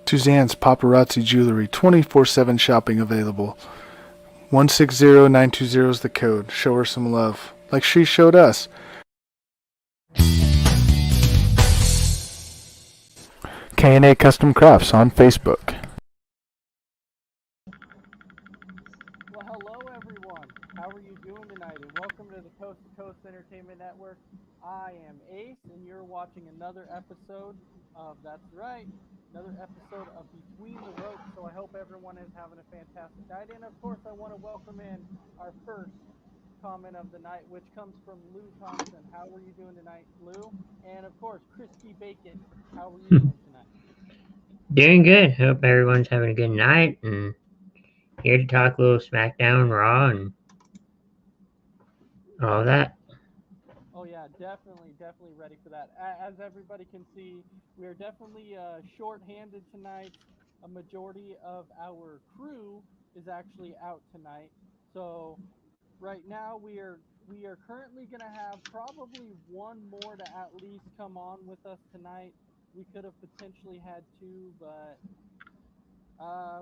Suzanne's Paparazzi Jewelry, 24/7 shopping available. 160920 is the code. Show her some love, like she showed us. K&A Custom Crafts on Facebook. Well, hello everyone. How are you doing tonight? And welcome to the Coast to Coast Entertainment Network. I am Ace, and you're watching another episode of, that's right, another episode of Between the Ropes. So I hope everyone is having a fantastic night. And of course, I want to welcome in our first comment of the night, which comes from Lou Thompson. How are you doing tonight, Lou? And of course, Crispy Bacon. How are you doing tonight? Doing good. Hope everyone's having a good night, and here to talk a little SmackDown, Raw, and all that. Oh yeah, definitely ready for that. As everybody can see, we are definitely short-handed tonight. A majority of our crew is actually out tonight. So right now we are currently going to have probably one more to at least come on with us tonight. We could have potentially had two, but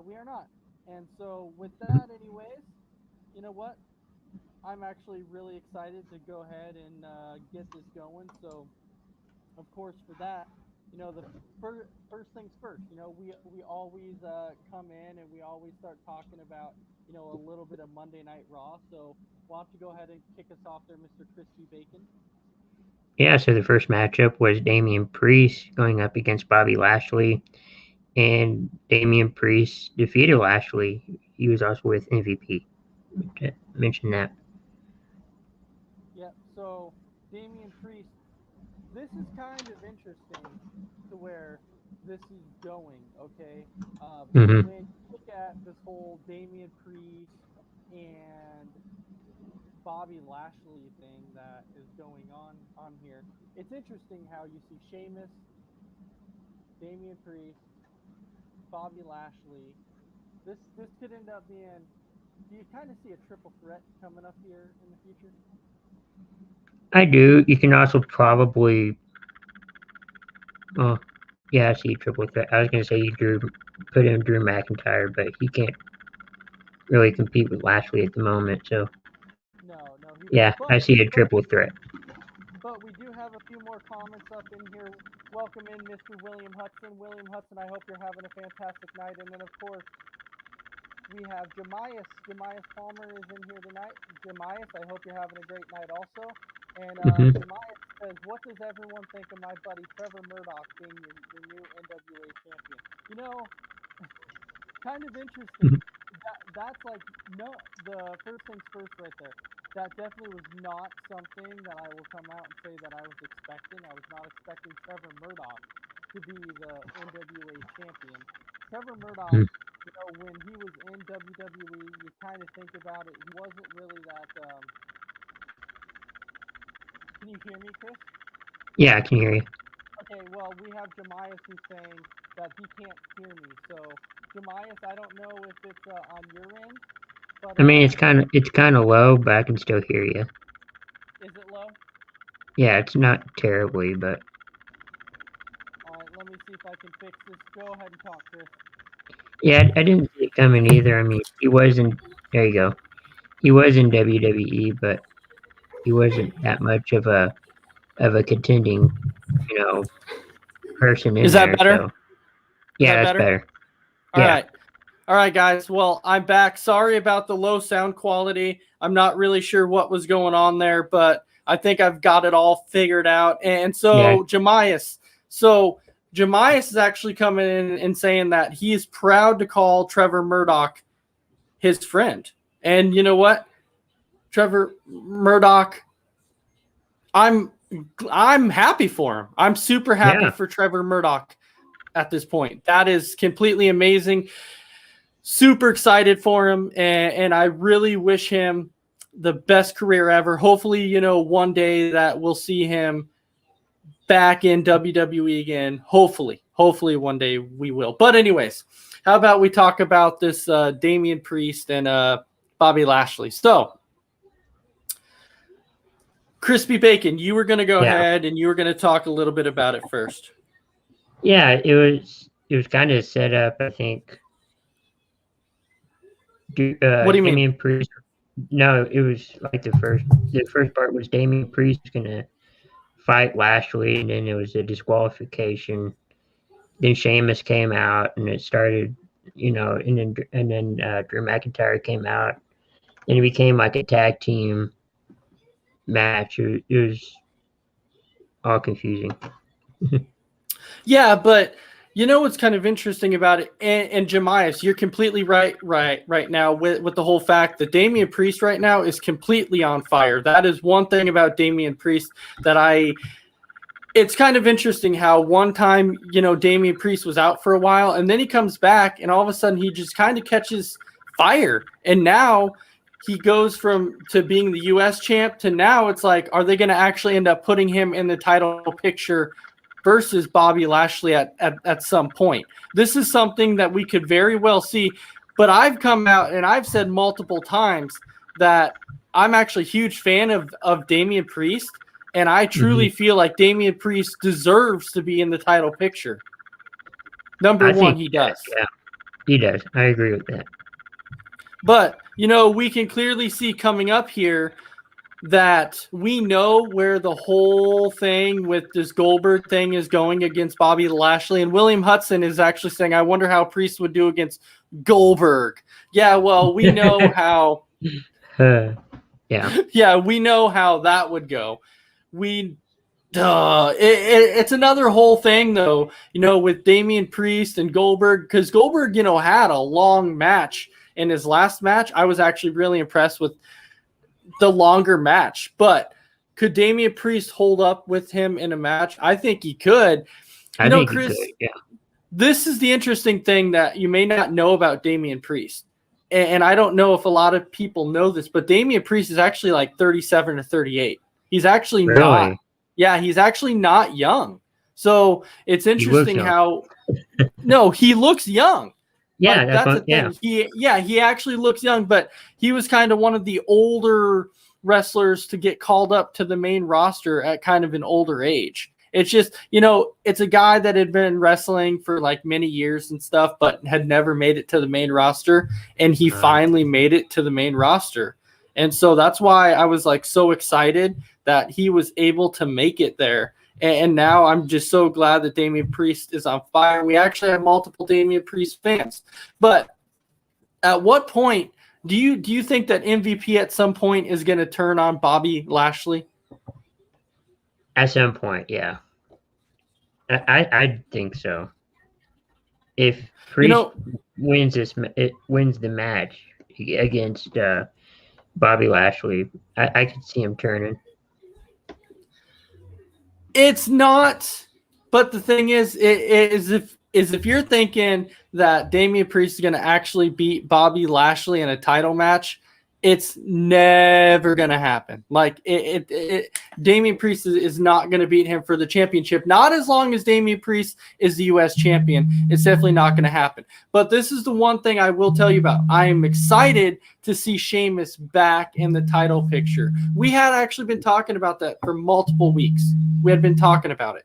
we are not. And so with that, anyways, you know what? I'm actually really excited to go ahead and get this going. So, of course, for that, the first things first. We always come in and we always start talking about a little bit of Monday Night Raw. So, why don't you go ahead and kick us off there, Mr. Crispy Bacon? Yeah, so the first matchup was Damian Priest going up against Bobby Lashley, and Damian Priest defeated Lashley. He was also with MVP. To mention that. Yeah, so Damian Priest, this is kind of interesting to where this is going, okay? Mm-hmm. When you look at this whole Damian Priest and Bobby Lashley thing that is going on here, it's interesting how you see Sheamus, Damian Priest, Bobby Lashley. This could end up being. Do you kind of see a triple threat coming up here in the future? I do. You can also probably. Oh, yeah, I see a triple threat. I was going to say put in Drew McIntyre, but he can't really compete with Lashley at the moment, so. No. Yeah, I see a triple threat. But we do have a few more comments up in here. Welcome in, Mr. William Hudson. William Hudson, I hope you're having a fantastic night. And then, of course, we have Jemias. Jemias Palmer is in here tonight. Jemias, I hope you're having a great night also. And Jemias says, what does everyone think of my buddy Trevor Murdoch being your new NWA champion? Kind of interesting. That's like, no, the first things first right there. That definitely was not something that I will come out and say that I was expecting. I was not expecting Trevor Murdoch to be the NWA champion. Trevor Murdoch, when he was in WWE, you kind of think about it, he wasn't really that. Can you hear me, Chris? Yeah, I can hear you. Okay, well, we have Jemias who's saying that he can't hear me. So, Jemias, I don't know if it's on your end. But, I mean, it's kind of low, but I can still hear you. Is it low? Yeah, it's not terribly, but. All right, let me see if I can fix this. Go ahead and talk, Chris. Yeah, I didn't see it coming either. I mean, he wasn't. There you go. He was in WWE, but he wasn't that much of a contending, person in Is that there. better? So. Yeah, that's better. All right, guys. Well, I'm back. Sorry about the low sound quality. I'm not really sure what was going on there, but I think I've got it all figured out. And so, Jemias. So, Jemias is actually coming in and saying that he is proud to call Trevor Murdoch his friend. And you know what? Trevor Murdoch, I'm happy for him. I'm super happy for Trevor Murdoch at this point. That is completely amazing. Super excited for him, and I really wish him the best career ever. Hopefully, one day that we'll see him back in WWE again. Hopefully one day we will. But anyways, how about we talk about this Damian Priest and Bobby Lashley. So, Crispy Bacon, you were going to go ahead and you were going to talk a little bit about it first. Yeah, it was it was kind of set up, I think. What do you mean? Damian Priest. No, it was like the first part was Damian Priest gonna fight Lashley, and then it was a disqualification. Then Sheamus came out, and it started, and then Drew McIntyre came out, and it became like a tag team match. It was all confusing. Yeah, but you know what's kind of interesting about it, and Jemias, you're completely right now with the whole fact that Damian Priest right now is completely on fire. That is one thing about Damian Priest that it's kind of interesting how one time, Damian Priest was out for a while, and then he comes back, and all of a sudden he just kind of catches fire, and now he goes to being the U.S. champ to now it's like, are they going to actually end up putting him in the title picture versus Bobby Lashley at some point? This is something that we could very well see, but I've come out and I've said multiple times that I'm actually a huge fan of Damian Priest, and I truly feel like Damian Priest deserves to be in the title picture. Number one, he does. Yeah, he does. I agree with that. But, we can clearly see coming up here that we know where the whole thing with this Goldberg thing is going against Bobby Lashley. And William Hudson is actually saying, I wonder how Priest would do against Goldberg. Yeah, well, we know how. Yeah. Yeah, we know how that would go. It's another whole thing, though, with Damian Priest and Goldberg, because Goldberg, had a long match in his last match. I was actually really impressed with the longer match, but could Damian Priest hold up with him in a match? I think he could. I think Chris, he could, yeah. This is the interesting thing that you may not know about Damian Priest. And I don't know if a lot of people know this, but Damian Priest is actually like 37 or 38. He's actually not. Yeah, he's actually not young. So it's interesting how no, he looks young. Yeah, like, that's the thing. Yeah. He actually looks young, but he was kind of one of the older wrestlers to get called up to the main roster at kind of an older age. It's just, it's a guy that had been wrestling for like many years and stuff, but had never made it to the main roster. And he finally made it to the main roster. And so that's why I was like so excited that he was able to make it there. And now I'm just so glad that Damian Priest is on fire. We actually have multiple Damian Priest fans. But at what point do you think that MVP at some point is going to turn on Bobby Lashley? At some point, yeah. I think so. If Priest wins the match against Bobby Lashley, I could see him turning. It's not, but the thing is if you're thinking that Damian Priest is going to actually beat Bobby Lashley in a title match, it's never going to happen. Like Damian Priest is not going to beat him for the championship. Not as long as Damian Priest is the U.S. champion. It's definitely not going to happen. But this is the one thing I will tell you about. I am excited to see Sheamus back in the title picture. We had actually been talking about that for multiple weeks. We had been talking about it.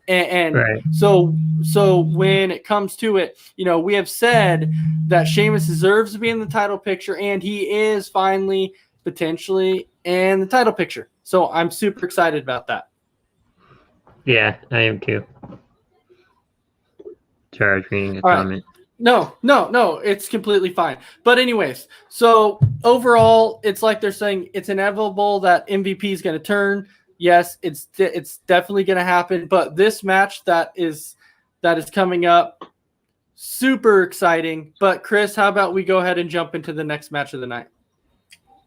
And right. So when it comes to it, we have said that Sheamus deserves to be in the title picture, and he is finally potentially in the title picture. So I'm super excited about that. Yeah, I am too. Sorry, I was reading a comment. Right. No, it's completely fine. But anyways, so overall, it's like they're saying it's inevitable that MVP is going to turn. Yes, it's definitely going to happen. But this match that is coming up, super exciting. But Chris, how about we go ahead and jump into the next match of the night?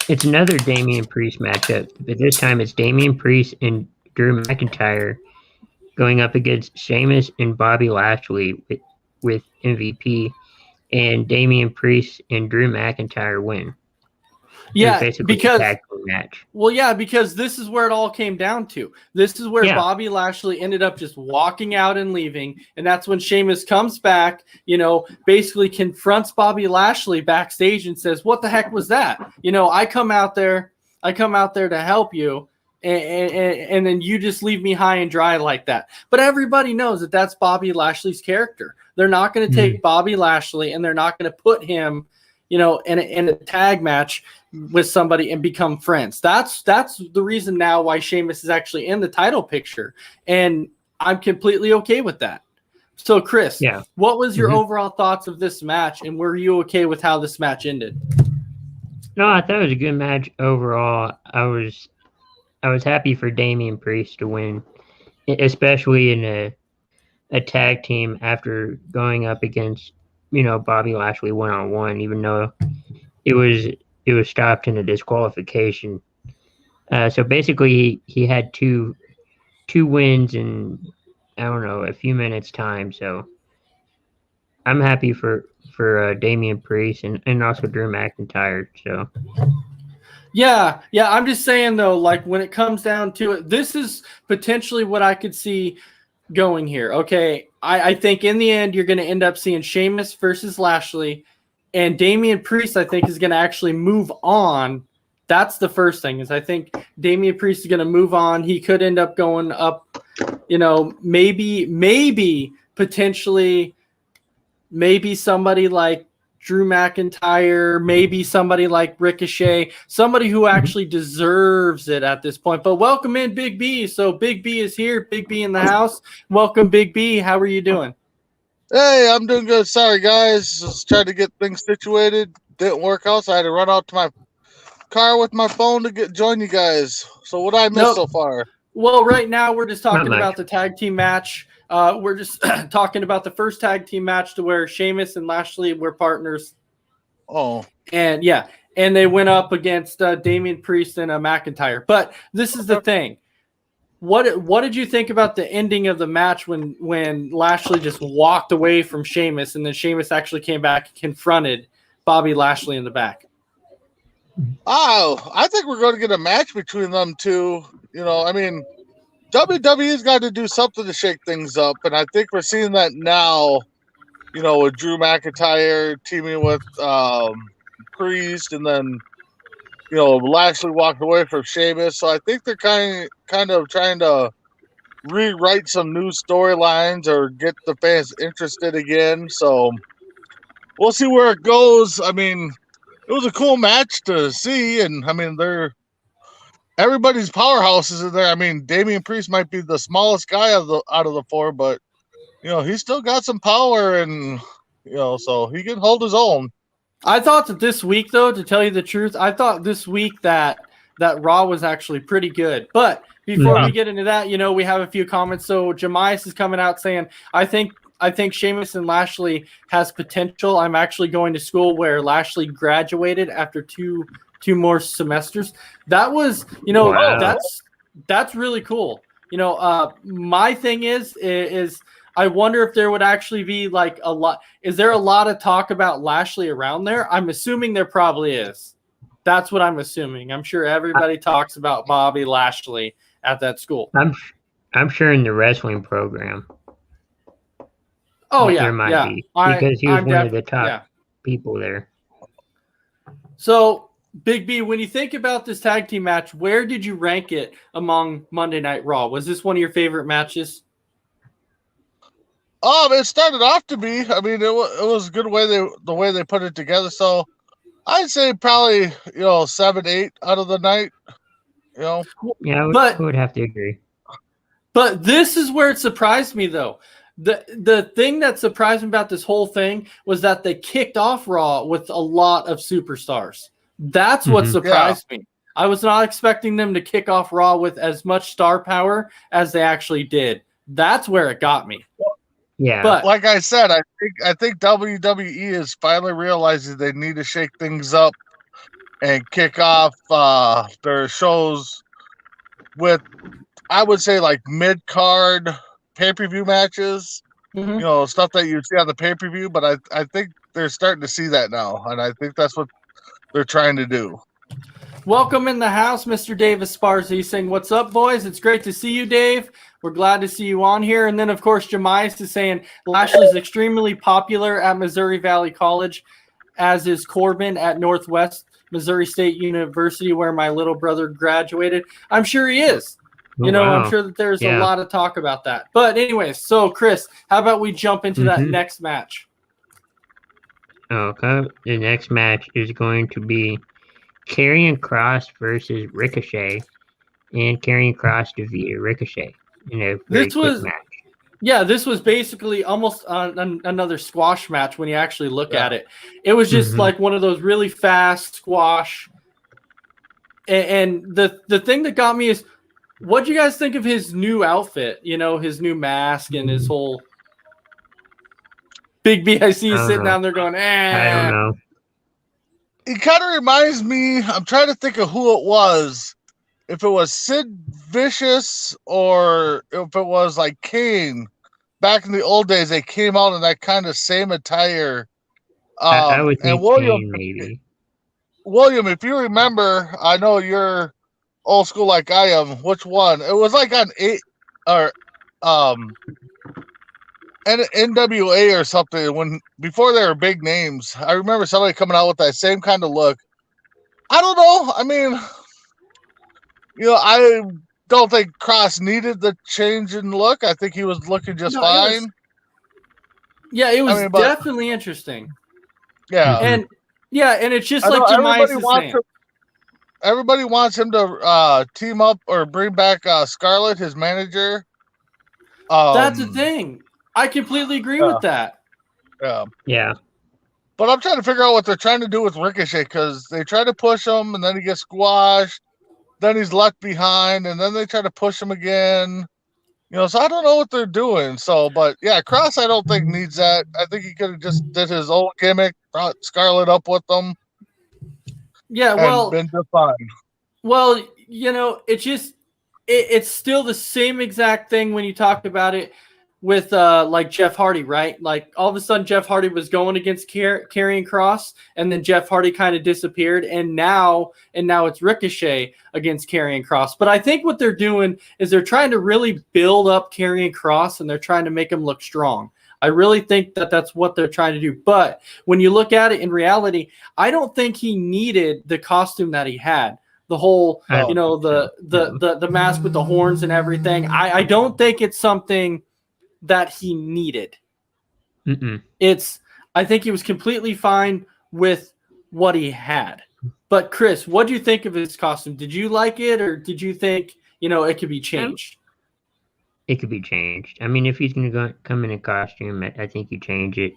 It's another Damian Priest matchup, but this time it's Damian Priest and Drew McIntyre going up against Sheamus and Bobby Lashley with MVP, and Damian Priest and Drew McIntyre win. Yeah, because a tag team match. Well, yeah, because this is where it all came down to. This is where Bobby Lashley ended up just walking out and leaving, and that's when Sheamus comes back, basically confronts Bobby Lashley backstage and says, "What the heck was that? I come out there to help you, and then you just leave me high and dry like that." But everybody knows that that's Bobby Lashley's character. They're not going to take Bobby Lashley and they're not going to put him, in a tag match with somebody and become friends. That's the reason now why Sheamus is actually in the title picture. And I'm completely okay with that. So, Chris, what was your overall thoughts of this match, and were you okay with how this match ended? No, I thought it was a good match overall. I was happy for Damian Priest to win, especially in a tag team after going up against Bobby Lashley 1-on-1, even though it was stopped in a disqualification. So basically, he had two wins in, I don't know, a few minutes time. So I'm happy for Damian Priest and also Drew McIntyre. So yeah, I'm just saying though, like when it comes down to it, this is potentially what I could see going here. Okay, I think in the end you're going to end up seeing Sheamus versus Lashley, and Damian Priest I think is going to actually move on. That's the first thing, is I think Damian Priest is going to move on. He could end up going up, maybe potentially, maybe somebody like Drew McIntyre, maybe somebody like Ricochet, somebody who actually deserves it at this point. But welcome in Big B. So Big B is here, Big B in the house. Welcome, Big B. How are you doing? Hey, I'm doing good. Sorry, guys. Just trying to get things situated. Didn't work out, so I had to run out to my car with my phone to join you guys. So what I missed so far? Well, right now we're just talking about the tag team match. We're just talking about the first tag team match to where Sheamus and Lashley were partners. Oh. And and they went up against Damian Priest and McIntyre. But this is the thing. What did you think about the ending of the match when Lashley just walked away from Sheamus, and then Sheamus actually came back and confronted Bobby Lashley in the back? Oh, I think we're going to get a match between them two. WWE's got to do something to shake things up, and I think we're seeing that now, with Drew McIntyre teaming with Priest, and then, Lashley walked away from Sheamus. So I think they're kind of trying to rewrite some new storylines or get the fans interested again. So we'll see where it goes. I mean, it was a cool match to see, and I mean, everybody's powerhouses in there. I mean, Damian Priest might be the smallest guy out of the four, but he's still got some power, and so he can hold his own. I thought that this week, though, to tell you the truth, I thought this week that Raw was actually pretty good. But before we get into that, we have a few comments. So Jemias is coming out saying, I think Sheamus and Lashley has potential. I'm actually going to school where Lashley graduated after two more semesters. That was, that's really cool. My thing is I wonder if there would actually be like a lot. Is there a lot of talk about Lashley around there? I'm assuming there probably is. That's what I'm assuming. I'm sure everybody talks about Bobby Lashley at that school. I'm sure in the wrestling program. Oh yeah, there might be, because he was one of the top people there. So Big B, when you think about this tag team match, where did you rank it among Monday Night Raw? Was this one of your favorite matches? It started off to be. I mean, it was a good the way they put it together. So I'd say probably 7, 8 out of the night. Yeah, I would have to agree. But this is where it surprised me, though. The thing that surprised me about this whole thing was that they kicked off Raw with a lot of superstars. That's what surprised me. I was not expecting them to kick off Raw with as much star power as they actually did. That's where it got me. Yeah, but like I said, I think WWE is finally realizing they need to shake things up and kick off their shows with, I would say, like mid-card pay-per-view matches. Stuff that you see on the pay-per-view. But I think they're starting to see that now, and I think that's what they're trying to do. Welcome in the house, Mr. Dave Esparza. He's saying, "What's up, boys? It's great to see you, Dave. We're glad to see you on here." And then, of course, Jemias is saying Lashley's extremely popular at Missouri Valley College, as is Corbin at Northwest Missouri State University, where my little brother graduated. I'm sure he is. Oh, I'm wow. sure that there's a Yeah. lot of talk about that. But anyways, so Chris, how about we jump into that Mhm. next match? Okay. The next match is going to be Karrion Kross versus Ricochet, and Karrion Kross defeated Ricochet in a very This quick was match. Yeah, this was basically almost another squash match when you actually look Yeah. at it. It was just Mhm. like one of those really fast squash. And the thing that got me is, what do you guys think of his new outfit? His new mask and his whole Big B. I see you I don't sitting know. down there going, I don't know. It kind of reminds me. I'm trying to think of who it was. If it was Sid Vicious or if it was like Kane. Back in the old days, they came out in that kind of same attire. I would And think Kane maybe. William, if you remember, I know you're old school like I am. Which one? It was like on NWA or something when before they were big names. I remember somebody coming out with that same kind of look. I don't know. I mean, I don't think Cross needed the change in look. I think he was looking just No, fine. it was But definitely interesting. yeah, And and it's just I know like Jemias everybody is wants saying. everybody wants him to team up or bring back Scarlett, his manager. That's the thing. I completely agree with that. Yeah. Yeah. But I'm trying to figure out what they're trying to do with Ricochet because they try to push him and then he gets squashed. Then he's left behind and then they try to push him again. So I don't know what they're doing. So, but yeah, Cross I don't think needs that. I think he could have just did his old gimmick, brought Scarlett up with them. Yeah, and been just fine. Well, it's just it's still the same exact thing when you talk about it with like Jeff Hardy, right? Like all of a sudden Jeff Hardy was going against Karrion Kross, and then Jeff Hardy kind of disappeared, and now it's Ricochet against Karrion Kross. But I think what they're doing is they're trying to really build up Karrion Kross, and they're trying to make him look strong. I really think that that's what they're trying to do. But when you look at it in reality, I don't think he needed the costume that he had. The whole, the mask with the horns and everything. I don't think it's something that he needed. Mm-mm. I think he was completely fine with what he had. But Chris, what do you think of his costume? Did you like it, or did you think, it could be changed? It could be changed. I mean, if he's going to come in a costume, I think you change it.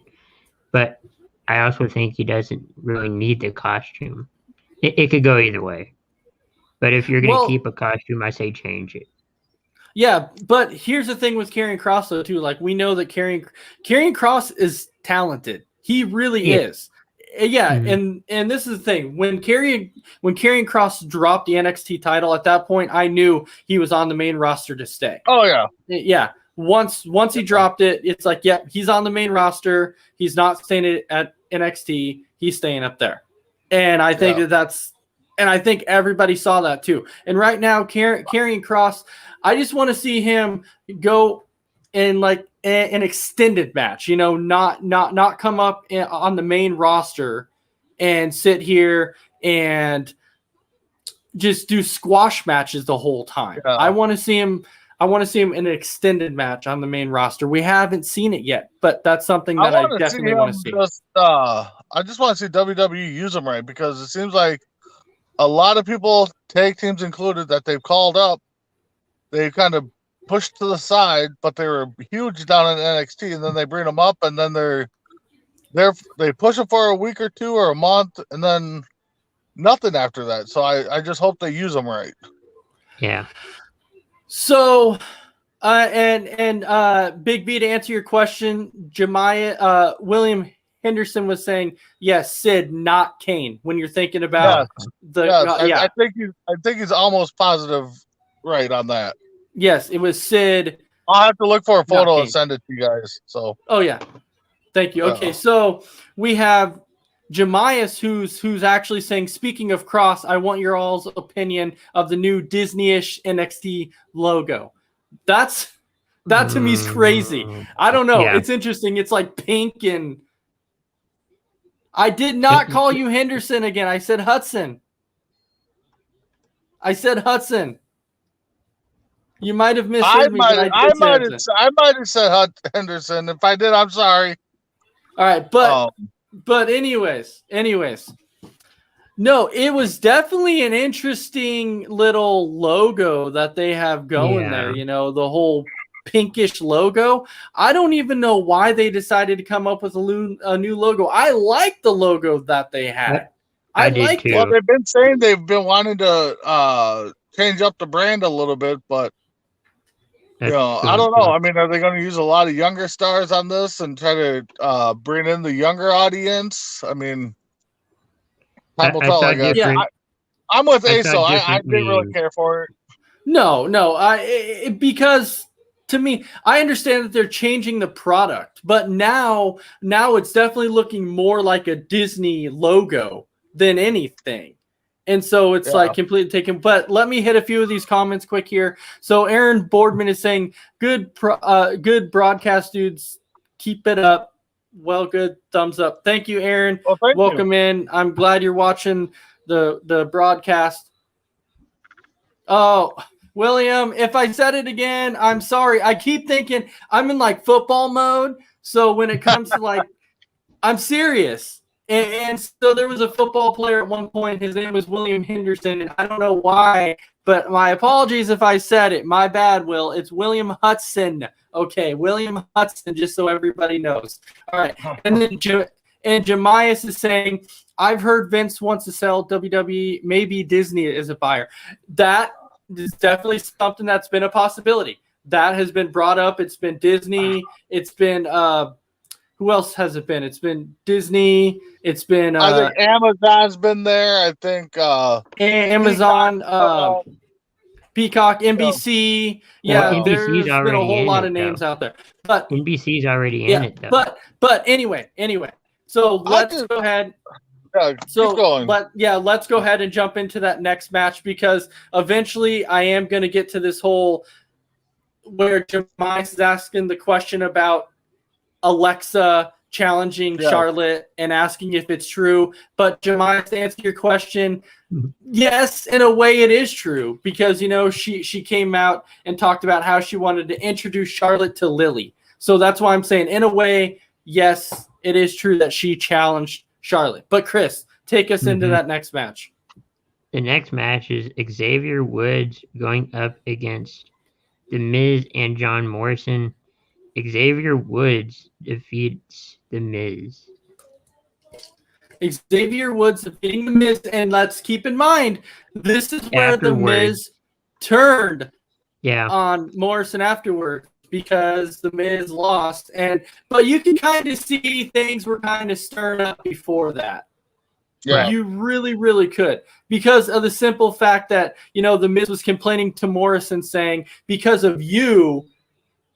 But I also think he doesn't really need the costume. It could go either way. But if you're going to keep a costume, I say change it. Yeah, but here's the thing with Karrion Kross, though, too. Like, we know that Karrion Kross is talented. He really is. Yeah, and this is the thing. When Karrion Kross dropped the NXT title, at that point, I knew he was on the main roster to stay. Oh, yeah. Yeah. Once he dropped it, it's like, yep, he's on the main roster. He's not staying at NXT. He's staying up there. And I think and I think everybody saw that too. And right now, Karrion Kross, I just want to see him go in like an extended match, not come up on the main roster and sit here and just do squash matches the whole time. Yeah. I want to see him in an extended match on the main roster. We haven't seen it yet, but that's something that I definitely want to see. I just want to see WWE use him right, because it seems like a lot of people, tag teams included, that they've called up, they kind of pushed to the side, but they were huge down in NXT, and then they bring them up, and then they push them for a week or two or a month, and then nothing after that. So I just hope they use them right. Yeah. So, Big B, to answer your question, William Henderson was saying, yes, Sid, not Kane. When you're thinking about I think he's almost positive right on that. Yes, it was Sid. I'll have to look for a photo and send it to you guys. So. Oh yeah, thank you. Okay, so we have Jemias, who's actually saying, speaking of Cross, I want your all's opinion of the new Disney-ish NXT logo. That to me is crazy. I don't know. Yeah. It's interesting. It's like pink, and I did not call you Henderson again. I said Hudson. You might have misheard me, but I did say might Henderson. have said Henderson. If I did, I'm sorry. All right, but anyways. No, it was definitely an interesting little logo that they have going there. You know, the whole pinkish logo. I don't even know why they decided to come up with a new logo. I like the logo that they had. I did liked too. it. Well, they've been saying they've been wanting to change up the brand a little bit, but I don't know. I mean, are they going to use a lot of younger stars on this and try to bring in the younger audience? I mean, time will tell, I guess. Yeah. I'm with ASO. I didn't really care for it. No, because to me, I understand that they're changing the product, but now it's definitely looking more like a Disney logo than anything. And so it's like completely taken. But let me hit a few of these comments quick here. So Aaron Boardman is saying, good broadcast, dudes. Keep it up. Well, good. Thumbs up. Thank you, Aaron. Well, Welcome in. I'm glad you're watching the broadcast. Oh, William, if I said it again, I'm sorry. I keep thinking I'm in like football mode. So when it comes to like, I'm serious. And so there was a football player at one point. His name was William Henderson. And I don't know why, but my apologies if I said it. My bad, Will. It's William Hudson. Okay, William Hudson, just so everybody knows. All right. And then Jemias is saying, I've heard Vince wants to sell WWE. Maybe Disney is a buyer. That is definitely something that's been a possibility. That has been brought up. It's been Disney. It's been who else has it been? It's been Disney. It's been I think Amazon's been there. I think Amazon, Peacock, NBC. Yeah, well, there's been a whole lot of names out there. But NBC's already in it, though. But anyway. So let's go ahead. Let's go ahead and jump into that next match, because eventually I am going to get to this whole where Jemias is asking the question about Alexa challenging Charlotte and asking if it's true. But Jemias, to answer your question, yes, in a way it is true, because she came out and talked about how she wanted to introduce Charlotte to Lily. So that's why I'm saying, in a way, yes, it is true that she challenged Charlotte. But Chris, take us into that next match. The next match is Xavier Woods going up against The Miz and John Morrison. Xavier Woods defeats The Miz. Xavier Woods defeating The Miz, and let's keep in mind, this is where The Miz turned on Morrison afterward, because The Miz lost. But you can kind of see things were kind of stirring up before that. Yeah. You really, really could, because of the simple fact that, The Miz was complaining to Morrison saying, because of you,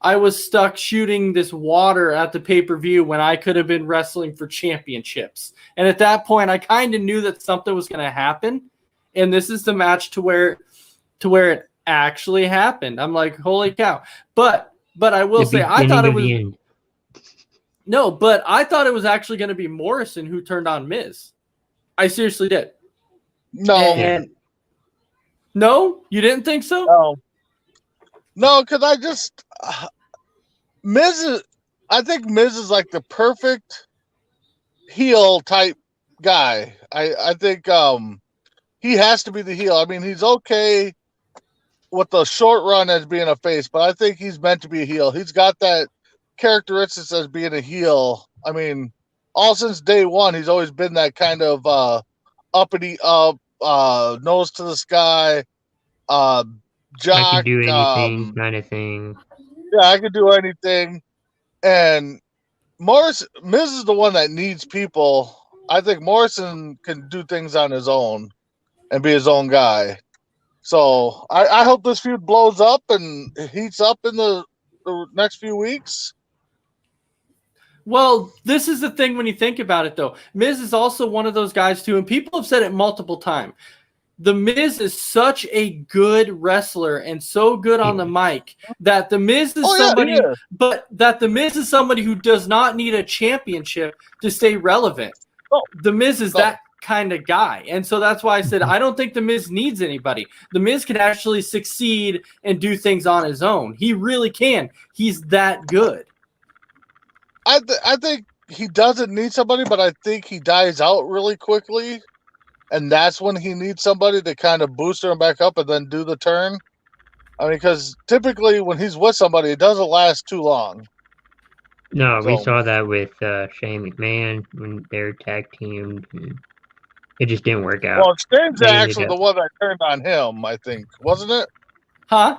I was stuck shooting this water at the pay-per-view when I could have been wrestling for championships. And at that point, I kind of knew that something was going to happen. And this is the match to where it actually happened. I'm like, holy cow. But I will say, I thought it was no, but I thought it was actually going to be Morrison who turned on Miz. I seriously did. No. No, you didn't think so? No, because I just I think Miz is like the perfect heel type guy. I think he has to be the heel. I mean, he's okay with the short run as being a face, but I think he's meant to be a heel. He's got that characteristics as being a heel. I mean, all since day one, he's always been that kind of uppity up, nose to the sky, jock. I can do anything kind of thing. Yeah, I can do anything. And Miz is the one that needs people. I think Morrison can do things on his own and be his own guy. So I hope this feud blows up and heats up in the next few weeks. Well, this is the thing when you think about it, though. Miz is also one of those guys, too, and people have said it multiple times. The Miz is such a good wrestler and so good on the mic that The Miz is The Miz is somebody who does not need a championship to stay relevant. The Miz is that kind of guy. And so that's why I said I don't think The Miz needs anybody. The Miz can actually succeed and do things on his own. He really can. He's that good. I think he doesn't need somebody, but I think he dies out really quickly. And that's when he needs somebody to kind of boost him back up and then do the turn. I mean, because typically when he's with somebody, it doesn't last too long. No, we So- saw that with Shane McMahon when they were tag teamed. And it just didn't work out. Well, Shane's They ended actually up- the one that turned on him, I think, wasn't it? Huh?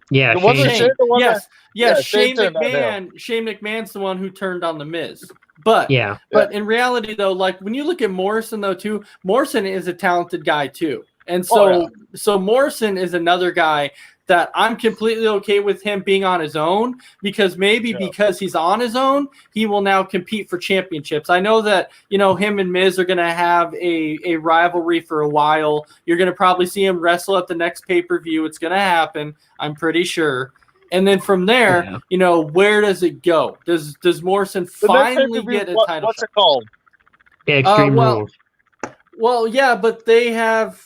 Yeah, It wasn't Shane, Shane the one Yes. yeah, Yes, Shane Shane turned on him. Shane McMahon's the one who turned on The Miz. But yeah, But in reality, though, like when you look at Morrison, though, too, Morrison is a talented guy too, and so so Morrison is another guy that I'm completely okay with him being on his own because because he's on his own, he will now compete for championships. I know that him and Miz are going to have a rivalry for a while. You're going to probably see him wrestle at the next pay-per-view. It's going to happen. I'm pretty sure. And then from there, where does it go? Does Morrison The next finally pay-per-view, get a title what's shot? it called? yeah, Extreme Rules. Well, yeah, but they have.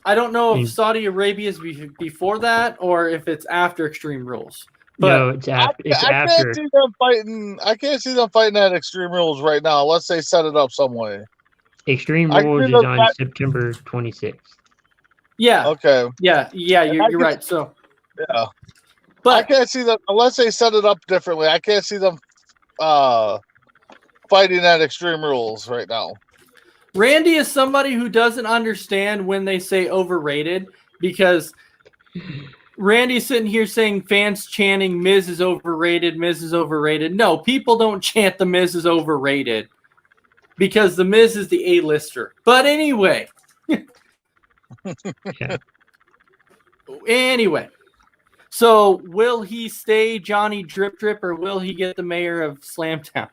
I don't know if Mm. Saudi Arabia is before that or if it's after Extreme Rules. But No, it's after. It's I after. can't see them fighting. I can't see them fighting at Extreme Rules right now, unless they set it up some way. Extreme I can Rules see is them on fight- September 26th. yeah, Okay, yeah, you're can- right. So, yeah. I but can't see them unless they set it up differently. I can't see them fighting at Extreme Rules right now. Randy is somebody who doesn't understand when they say overrated because Randy's sitting here saying fans chanting Miz is overrated, Miz is overrated. No, people don't chant the Miz is overrated because the Miz is the A-lister. But anyway. Yeah. Anyway. So will he stay Johnny Drip Drip or will he get the mayor of Slamtown?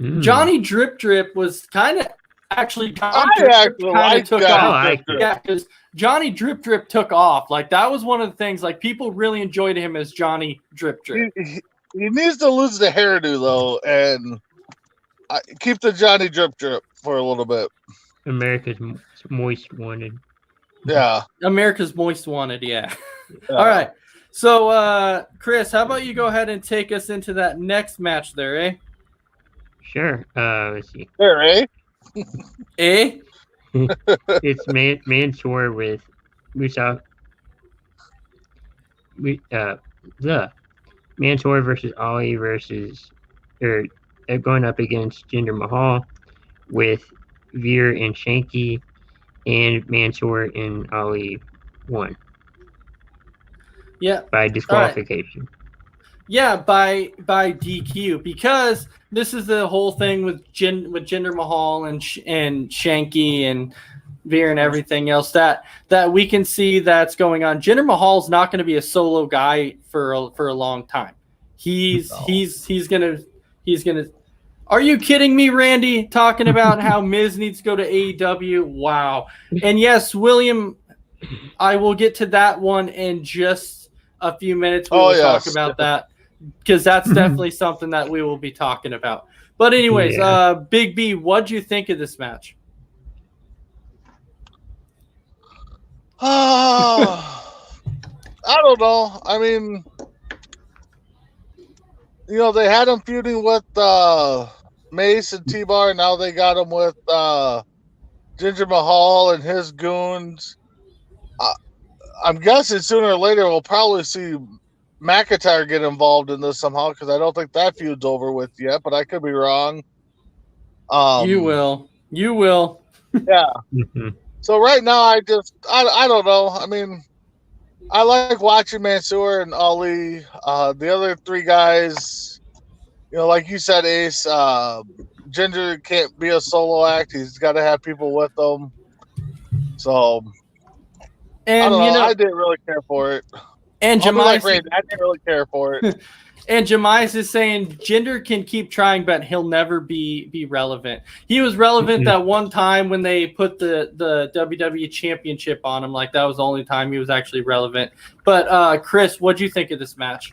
Mm. Johnny Drip Drip was kind of actually I Drip Drip actually kinda like took Johnny off. Drip Drip. Yeah, because Johnny Drip Drip took off. Like that was one of the things. Like people really enjoyed him as Johnny Drip Drip. He needs to lose the hairdo though, and keep the Johnny Drip Drip for a little bit. America's Moist Wanted. Yeah. America's Most Wanted. Yeah. All right. So, Chris, how about you go ahead and take us into that next match there, eh? Sure. Let's see. There, eh? Eh? It's Mansoor with Musa. The Mansoor versus Ali versus going up against Jinder Mahal with Veer and Shanky, and Mansoor and Ali won Yeah. by disqualification. Yeah, by DQ, because this is the whole thing with Jinder Mahal and Shanky and Veer and everything else that we can see that's going on. Jinder Mahal's not going to be a solo guy for a long time. He's gonna. Are you kidding me, Randy? Talking about how Miz needs to go to AEW? Wow. And yes, William, I will get to that one in just a few minutes. We will talk about that because that's definitely something that we will be talking about. But anyways, Big B, what'd you think of this match? I don't know. I mean, they had him feuding with Mace and T-Bar. Now they got him with Jinder Mahal and his goons. I'm guessing sooner or later we'll probably see McIntyre get involved in this somehow because I don't think that feud's over with yet, but I could be wrong. You will. Yeah. Mm-hmm. So right now, I don't know. I mean, I like watching Mansoor and Ali. The other three guys, like you said, Ace, Ginger can't be a solo act. He's got to have people with him. So, And I don't know. I didn't really care for it. And I'll be like Jamais, Randy, I didn't really care for it. and Jamais is saying Jinder can keep trying, but he'll never be relevant. He was relevant that one time when they put the WWE Championship on him. Like that was the only time he was actually relevant. But Chris, what'd you think of this match?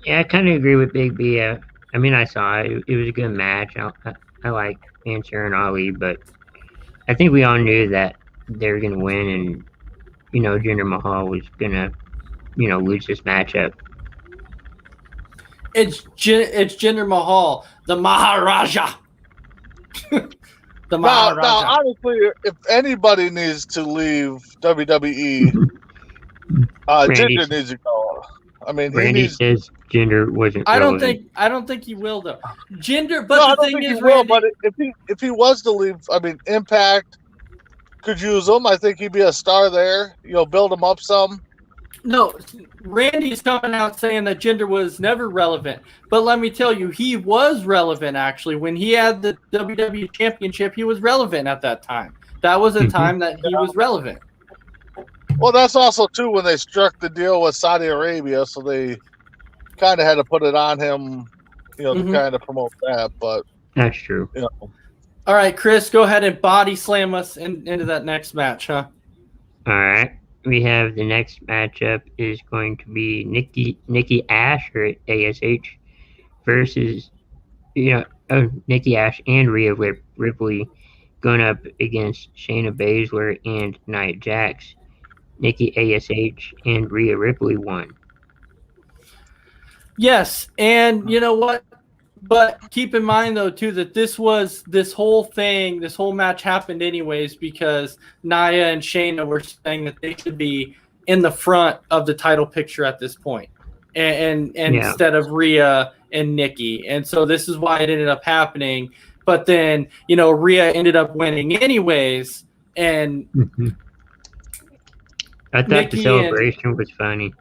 Yeah, I kind of agree with Big B. I mean, I saw it. It was a good match. I like Mansoor and Ali, but I think we all knew that they were gonna win, and Jinder Mahal was gonna lose this matchup. It's Jinder Mahal, the Maharaja. The Maharaja. Now, honestly, if anybody needs to leave WWE, Jinder needs to go. I mean, Randy says Jinder wasn't. I don't think he will though. Jinder, but no, the thing is, Randy, but if he was to leave, I mean, Impact could use him. I think he'd be a star there. Build him up some. No, Randy's coming out saying that Jinder was never relevant. But let me tell you, he was relevant, actually. When he had the WWE Championship, he was relevant at that time. That was a time that he was relevant. Well, that's also, too, when they struck the deal with Saudi Arabia, so they kind of had to put it on him, to kind of promote that. But that's true. All right, Chris, go ahead and body slam us into that next match, huh? All right. We have the next matchup is going to be Nikki Ash or ASH versus Nikki Ash and Rhea Ripley going up against Shayna Baszler and Nia Jax. Nikki ASH and Rhea Ripley won. Yes, and you know what? But keep in mind, though, too, that this whole match happened anyways because Nia and Shayna were saying that they should be in the front of the title picture at this point, and instead of Rhea and Nikki. And so this is why it ended up happening. But then, Rhea ended up winning anyways. And I thought Nikki the celebration was funny.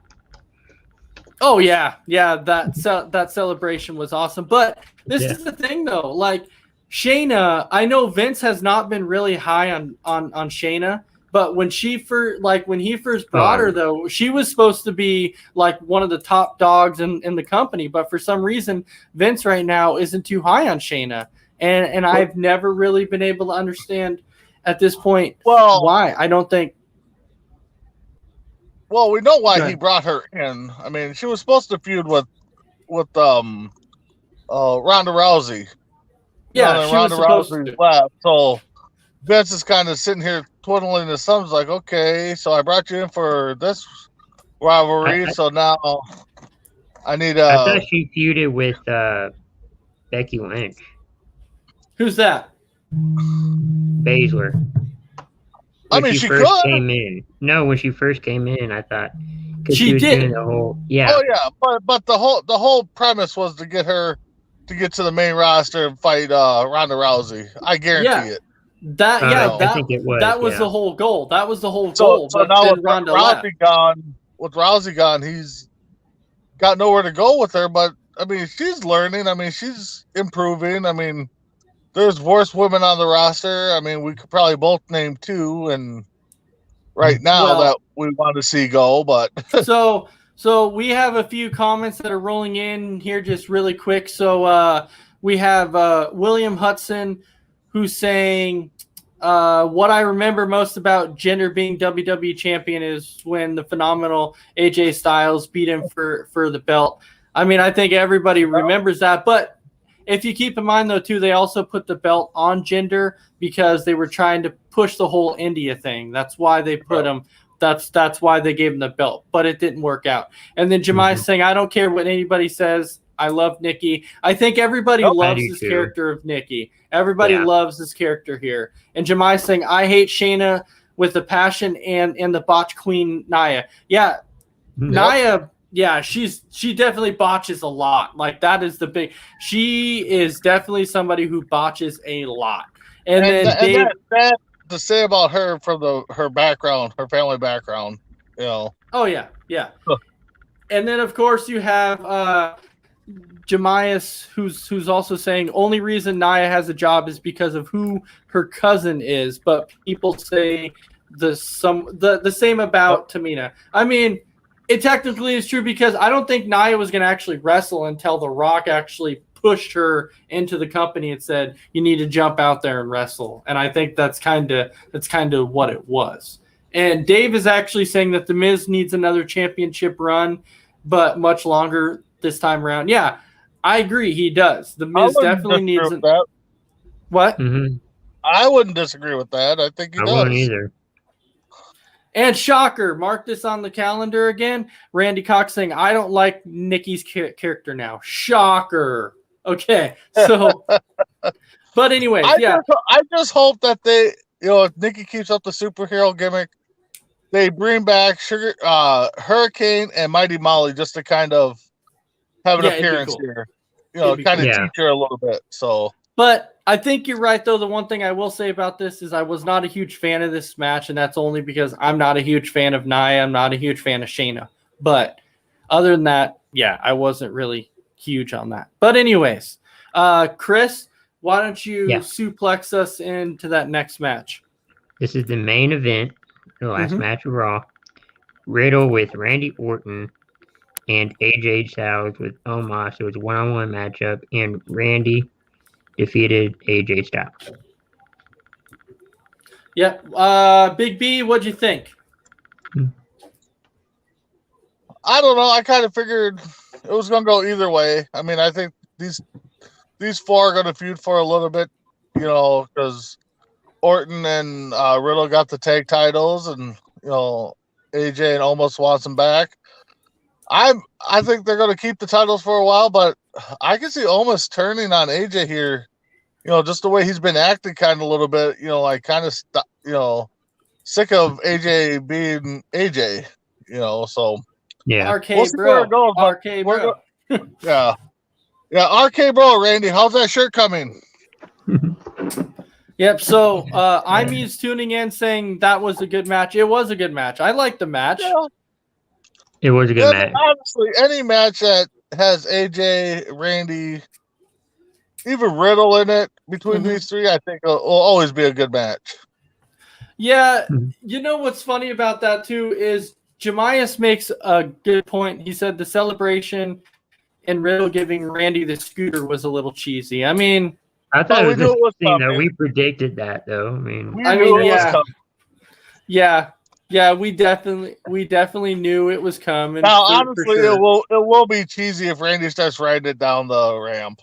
Oh yeah, that celebration was awesome. But this is the thing, though. Like Shayna, I know Vince has not been really high on Shayna, but when he first brought her, though, she was supposed to be like one of the top dogs in the company. But for some reason, Vince right now isn't too high on Shayna, and I've never really been able to understand at this point why. I don't think. Well, we know why he brought her in. I mean, she was supposed to feud with Ronda Rousey. Yeah, she Ronda was supposed Rousey to. left. So Vince is kind of sitting here twiddling his thumbs, like, okay, so I brought you in for this rivalry, so now I need. I thought she feuded with Becky Lynch. Who's that? Baszler. When she first came in. No, when she first came in, I thought she was did doing the whole Oh yeah, but the whole premise was to get her to get to the main roster and fight Ronda Rousey. I guarantee it. I think it was. That was the whole goal. That was the whole goal. So now with Rousey gone, he's got nowhere to go with her. But I mean, she's learning. I mean, she's improving. I mean, there's worse women on the roster. I mean, we could probably both name two, and right now that we want to see go. But so we have a few comments that are rolling in here just really quick. So we have William Hudson who's saying, what I remember most about Jinder being WWE champion is when the phenomenal AJ Styles beat him for the belt. I mean, I think everybody remembers that, but if you keep in mind, though, too, they also put the belt on Jinder because they were trying to push the whole India thing. That's why they put him. That's why they gave him the belt, but it didn't work out. And then Jemai's saying, I don't care what anybody says. I love Nikki. I think everybody loves this character of Nikki. Everybody loves this character here. And Jemai's saying, I hate Shayna with the passion and the botch queen Nia. Yeah, Nia. Yeah, she definitely botches a lot. Like that is the big. She is definitely somebody who botches a lot. And then Dave, that to say about her from her background, her family background, Oh yeah. And then of course you have Jemias, who's also saying only reason Nia has a job is because of who her cousin is. But people say the same about Tamina. I mean. It technically is true because I don't think Nia was going to actually wrestle until The Rock actually pushed her into the company and said, you need to jump out there and wrestle. And I think that's kind of what it was. And Dave is actually saying that The Miz needs another championship run, but much longer this time around. Yeah, I agree. He does. The Miz definitely needs that. What? Mm-hmm. I wouldn't disagree with that. I think he I does. wouldn't either. And shocker, mark this on the calendar again. Randy Cox saying, I don't like Nikki's character now. Shocker. Okay, so, but anyways, I just hope that they, if Nikki keeps up the superhero gimmick, they bring back Hurricane and Mighty Molly just to kind of have an appearance here. Kind of teach her a little bit. So, but I think you're right, though. The one thing I will say about this is I was not a huge fan of this match, and that's only because I'm not a huge fan of Nia. I'm not a huge fan of Shayna. But other than that, yeah, I wasn't really huge on that. But anyways, Chris, why don't you suplex us into that next match? This is the main event, the last match of Raw. Riddle with Randy Orton and AJ Styles with Omos. It was a one-on-one matchup, and Randy defeated AJ Styles. Yeah. Big B, what'd you think? I don't know. I kind of figured it was going to go either way. I mean, I think these four are going to feud for a little bit, because Orton and Riddle got the tag titles, and AJ and Omos wants them back. I think they're going to keep the titles for a while, but I can see Omos turning on AJ here. Just the way he's been acting, kind of a little bit. Like kind of sick of AJ being AJ. So yeah. RK we'll see bro. where it goes, RK bro. Yeah, RK bro. Randy, how's that shirt coming? Yep. So IME's tuning in saying that was a good match. It was a good match. I liked the match. Yeah. It was a good match. Honestly, any match that has AJ, Randy, even Riddle in it between these three, I think will always be a good match. Yeah. You know what's funny about that too is Jemias makes a good point. He said the celebration and Riddle giving Randy the scooter was a little cheesy. I mean, I thought it was that we predicted that though. I mean, yeah, we definitely knew it was coming. Now, honestly, it will be cheesy if Randy starts riding it down the ramp.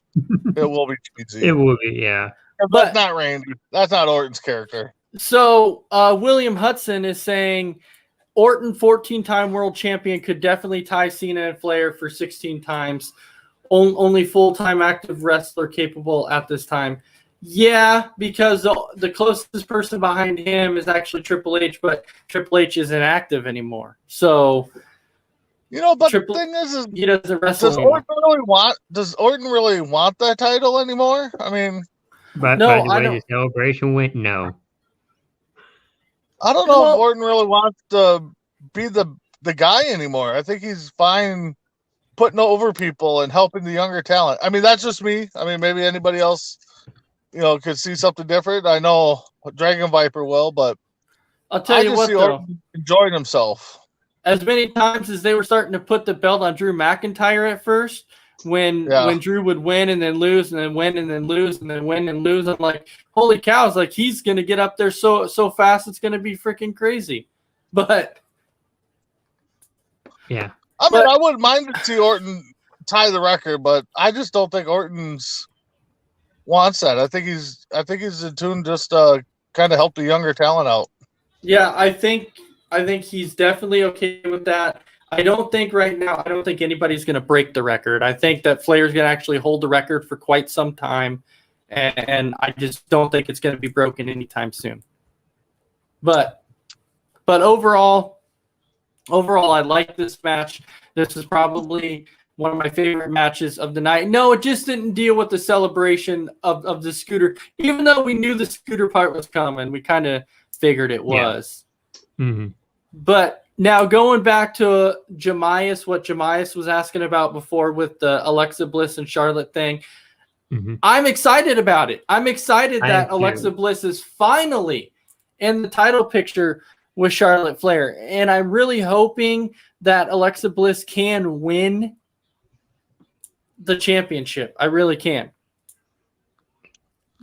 It will be cheesy. It will be, yeah. But that's not Randy. That's not Orton's character. So William Hudson is saying Orton, 14-time world champion, could definitely tie Cena and Flair for 16 times. Only full-time active wrestler capable at this time. Yeah, because the closest person behind him is actually Triple H, but Triple H isn't active anymore. So, but the thing is he doesn't wrestle. Does Orton really want that title anymore? I mean, by the way the celebration went, no. I don't know if Orton really wants to be the guy anymore. I think he's fine putting over people and helping the younger talent. I mean, that's just me. I mean, maybe anybody else, could see something different. I know Dragon Viper will, but I'll tell you what, though, Orton enjoying himself. As many times as they were starting to put the belt on Drew McIntyre at first, when Drew would win and then lose and then win and then lose and then win and lose, I'm like, holy cow! It's like he's gonna get up there so fast, it's gonna be freaking crazy. But yeah, I mean, I wouldn't mind to see Orton tie the record, but I just don't think Orton's wants that. I think he's in tune just to kind of help the younger talent out. Yeah, I think he's definitely okay with that. I don't think anybody's going to break the record. I think that Flair's going to actually hold the record for quite some time, and I just don't think it's going to be broken anytime soon. But overall, I like this match. This is probably one of my favorite matches of the night. No, it just didn't deal with the celebration of the scooter. Even though we knew the scooter part was coming, we kind of figured it was. Yeah. Mm-hmm. But now going back to Jemias, what Jemias was asking about before with the Alexa Bliss and Charlotte thing, I'm excited about it. I'm excited that Alexa Bliss is finally in the title picture with Charlotte Flair. And I'm really hoping that Alexa Bliss can win the championship. I really can.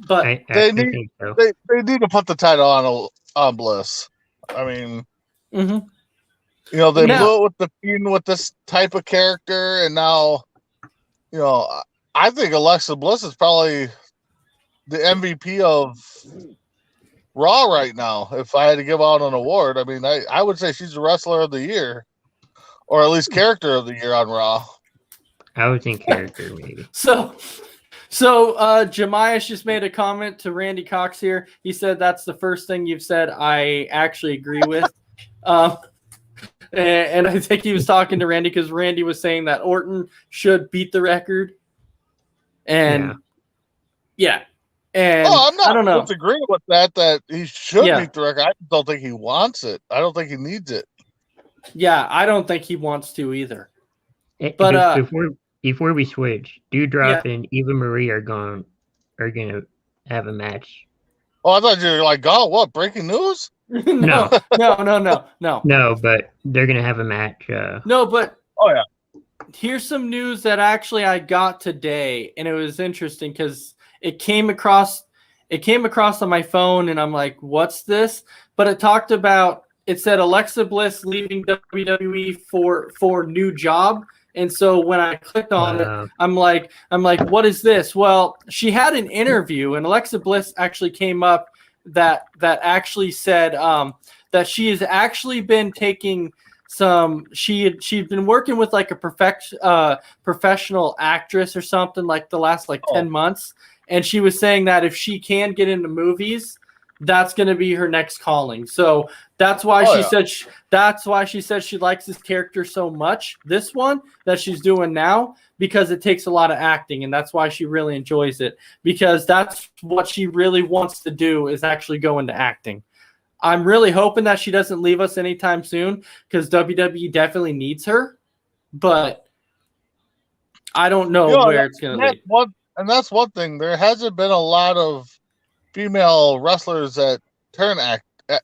But they need to put the title on Bliss. I mean, they blew it with this type of character, and now, I think Alexa Bliss is probably the MVP of Raw right now. If I had to give out an award, I mean, I would say she's the wrestler of the year, or at least character of the year on Raw. I would think character maybe. So Jemias just made a comment to Randy Cox here. He said that's the first thing you've said I actually agree with. And I think he was talking to Randy because Randy was saying that Orton should beat the record. And yeah. And I'm not I don't know. disagreeing with that he should beat the record. I don't think he wants it. I don't think he needs it. Yeah, I don't think he wants to either. But before we switch, Doudrop and Eva Marie are gonna have a match. Oh, I thought you were like, oh, what? Breaking news? No. No, but they're gonna have a match. No, but oh yeah. Here's some news that actually I got today, and it was interesting because it came across on my phone, and I'm like, what's this? But it said Alexa Bliss leaving WWE for new job. And so when I clicked on it, I'm like, what is this? Well, she had an interview, and Alexa Bliss actually came up that actually said that she has actually been taking she'd been working with like a professional actress or something like the last 10 months. And she was saying that if she can get into movies, that's going to be her next calling. So that's why she said she likes this character so much, this one that she's doing now, because it takes a lot of acting, and that's why she really enjoys it, because that's what she really wants to do, is actually go into acting. I'm really hoping that she doesn't leave us anytime soon, because WWE definitely needs her, but I don't know where it's going to lead. And that's one thing. There hasn't been a lot of female wrestlers that turn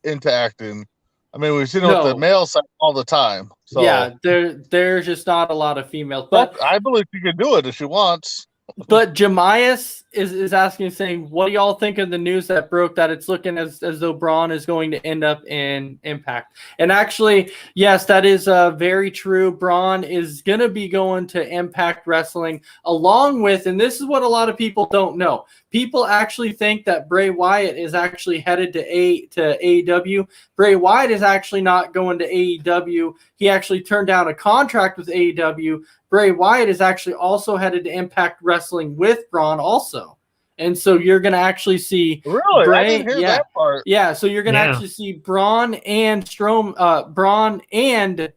into acting. I mean, we've seen it with the male side all the time. So yeah, there's just not a lot of females. But I believe she can do it if she wants. But Jemias is asking, saying, what do y'all think of the news that broke that it's looking as though Braun is going to end up in Impact? And actually, yes, that is very true. Braun is going to be going to Impact Wrestling along with, and this is what a lot of people don't know. People actually think that Bray Wyatt is actually headed to AEW. Bray Wyatt is actually not going to AEW. He actually turned down a contract with AEW. Bray Wyatt is actually also headed to Impact Wrestling with Braun also. And so you're going to actually see Really? I didn't hear that part. Yeah, so you're going to actually see Braun and Braun and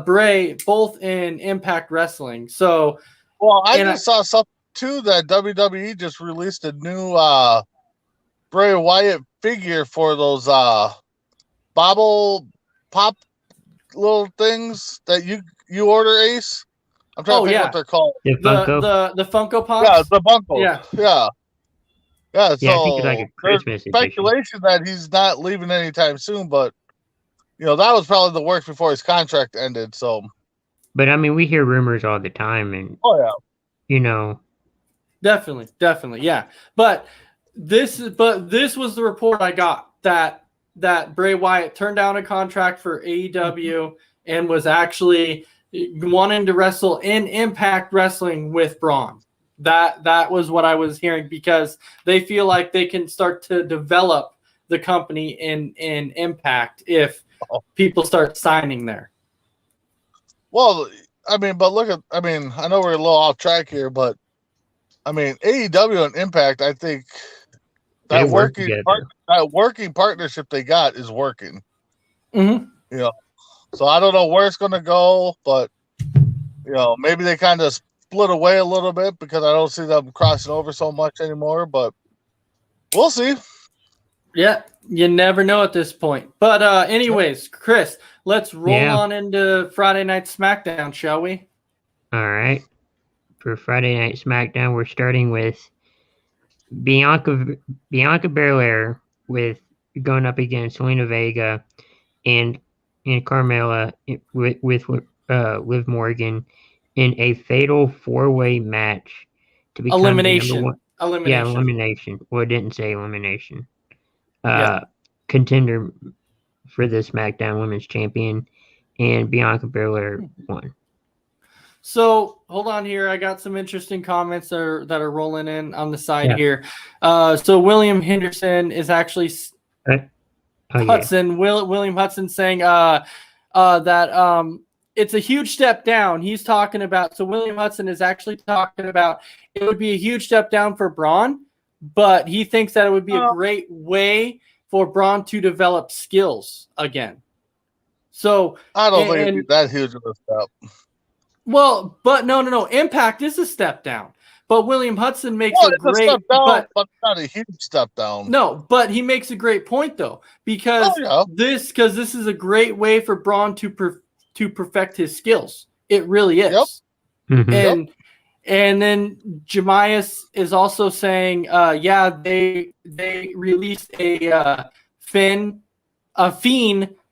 Bray both in Impact Wrestling. So I just saw something too that WWE just released a new Bray Wyatt figure for those bobble pop little things that you order, Ace. I'm trying to think what they're called. The Funko Pops? Yeah, the Funko. Yeah. So I think it's like a Christmas speculation that he's not leaving anytime soon, but that was probably the work before his contract ended. So, but I mean, we hear rumors all the time, and definitely, yeah. But this was the report I got that Bray Wyatt turned down a contract for AEW and was actually wanting to wrestle in Impact Wrestling with Braun. That was what I was hearing, because they feel like they can start to develop the company in Impact if people start signing there. Well, I mean, but I know we're a little off track here, but I mean, AEW and Impact, I think that working partnership they got is working. Mm-hmm. So I don't know where it's going to go, but maybe they kind of split away a little bit, because I don't see them crossing over so much anymore. But we'll see. Yeah, you never know at this point. But anyways, Chris, let's roll on into Friday Night SmackDown, shall we? All right. For Friday Night SmackDown, we're starting with Bianca Belair going up against Selena Vega and Carmella with Liv Morgan in a fatal 4-way match to become elimination. Yeah, elimination. Well, it didn't say elimination. Contender for the SmackDown Women's Champion, and Bianca Belair won. So hold on here. I got some interesting comments that are rolling in on the side Yeah. here. So William Henderson is actually William Hudson saying that it's a huge step down. He's talking about, so William Hudson is actually talking about it would be a huge step down for Braun, but he thinks that it would be a great way for Braun to develop skills again. So I don't think it'd be that huge of a step. Well, but no. Impact is a step down. But William Hudson makes a great step down, but not a huge step down. No, but he makes a great point though, because this is a great way for Braun to perfect his skills. It really is. Yep. Mm-hmm. And then Jemias is also saying, they released a Fiend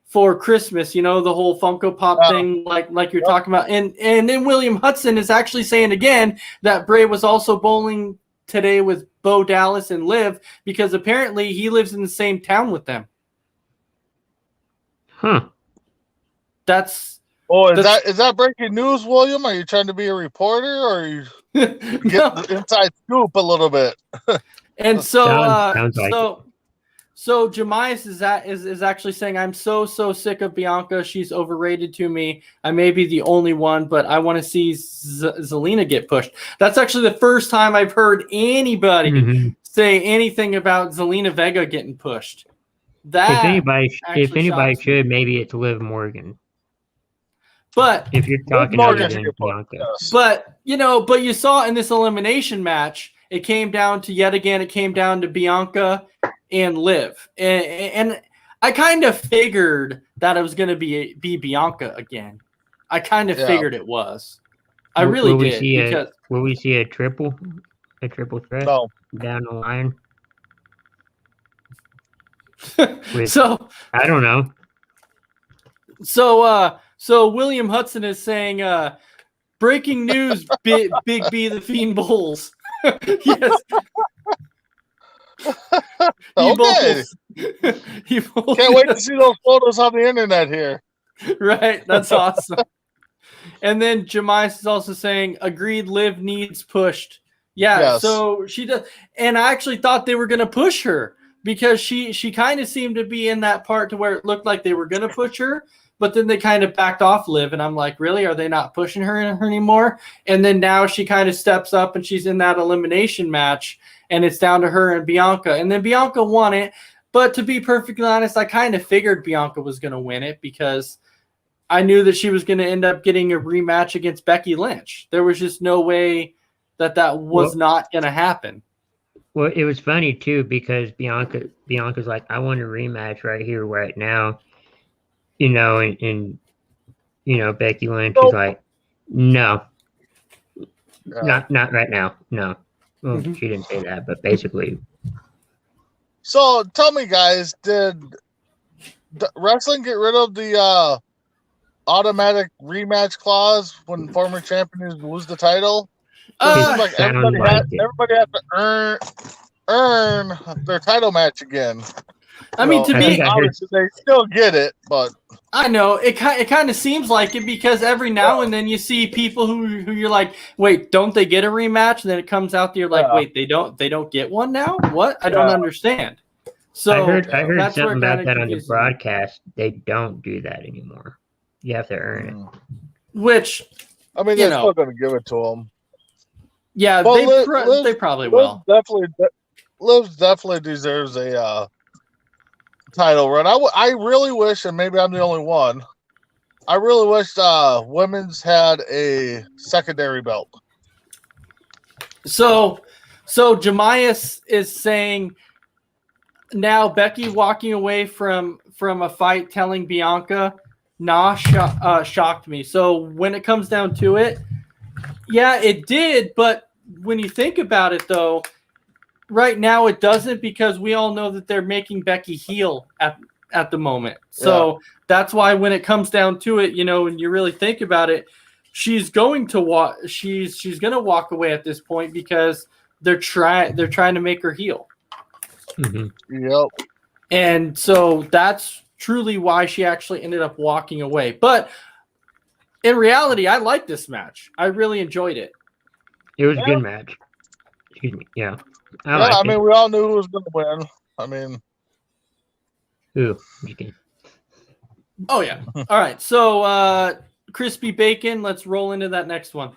for Christmas, the whole Funko Pop thing, like you're talking about. And then William Hudson is actually saying again that Bray was also bowling today with Bo Dallas and Liv, because apparently he lives in the same town with them. Huh. Is that breaking news, William? Are you trying to be a reporter, or are you get the inside scoop a little bit? And so sounds like So Jemias is actually saying, I'm so sick of Bianca. She's overrated to me. I may be the only one, but I want to see Zelina get pushed. That's actually the first time I've heard anybody say anything about Zelina Vega getting pushed. If anybody should, maybe it's Liv Morgan. But if you're talking other than Bianca. But you saw in this elimination match, it came down to Bianca and Liv, and I kind of figured that it was going to be Bianca again. I kind of figured it was. I really did. Will we see a triple threat down the line? So I don't know. So William Hudson is saying, breaking news: Big B the Fiend bowls. Yes. Okay. Can't wait to see those photos on the internet here. Right, that's awesome. And then Jemias is also saying, agreed, Liv needs pushed. Yeah, yes. So she does. And I actually thought they were going to push her, because she kind of seemed to be in that part to where it looked like they were going to push her, but then they kind of backed off Liv, and I'm like, really? Are they not pushing her anymore? And then now she kind of steps up, and she's in that elimination match, and it's down to her and Bianca. And then Bianca won it. But to be perfectly honest, I kind of figured Bianca was going to win it, because I knew that she was going to end up getting a rematch against Becky Lynch. There was just no way that was not going to happen. Well, it was funny, too, because Bianca's like, I want a rematch right here, right now. And Becky Lynch is like, no, not right now. No. Well, she didn't say that, but basically. So tell me, guys, did wrestling get rid of the automatic rematch clause when former champions lose the title? It seems like everybody has to earn their title match again. I mean, to me, obviously they still get it, but I know it kind of seems like it, because every now and then you see people who you're like, wait, don't they get a rematch? And then it comes out that you're like, wait, they don't get one now? What? I don't understand. So I heard something about that on the broadcast. They don't do that anymore. You have to earn it. Which, I mean, they're still going to give it to them. Yeah, well, they probably will. Liv definitely deserves a title run. I really wish, and maybe I'm the only one, I really wish women's had a secondary belt. So Jemias is saying now Becky walking away from a fight telling Bianca, shocked me. So when it comes down to it, yeah, it did. But when you think about it, though, right now it doesn't, because we all know that they're making Becky heel at the moment. So that's why when it comes down to it, when you really think about it, she's going to walk away at this point, because they're trying to make her heel. Mm-hmm. Yep. And so that's truly why she actually ended up walking away. But in reality, I like this match. I really enjoyed it. It was a good match. Excuse me. Yeah. I mean, we all knew who was going to win. I mean, Ooh, just kidding. Oh yeah. All right. So crispy bacon. Let's roll into that next one.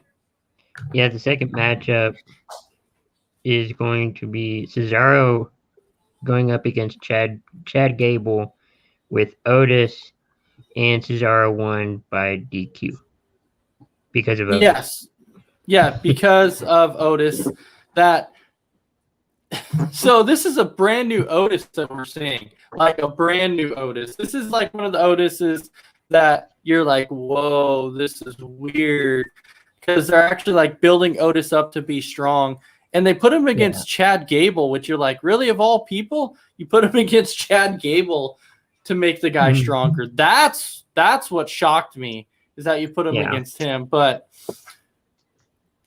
Yeah, the second matchup is going to be Cesaro going up against Chad Gable with Otis, and Cesaro won by DQ because of Otis. Yes. Yeah, because of Otis. So this is a brand new Otis that we're seeing, like a brand new Otis. This is like one of the Otises that you're like, whoa, this is weird, because they're actually like building Otis up to be strong, and they put him against Chad Gable, which you're like, really, of all people, you put him against Chad Gable to make the guy stronger. That's what shocked me, is that you put him against him, but.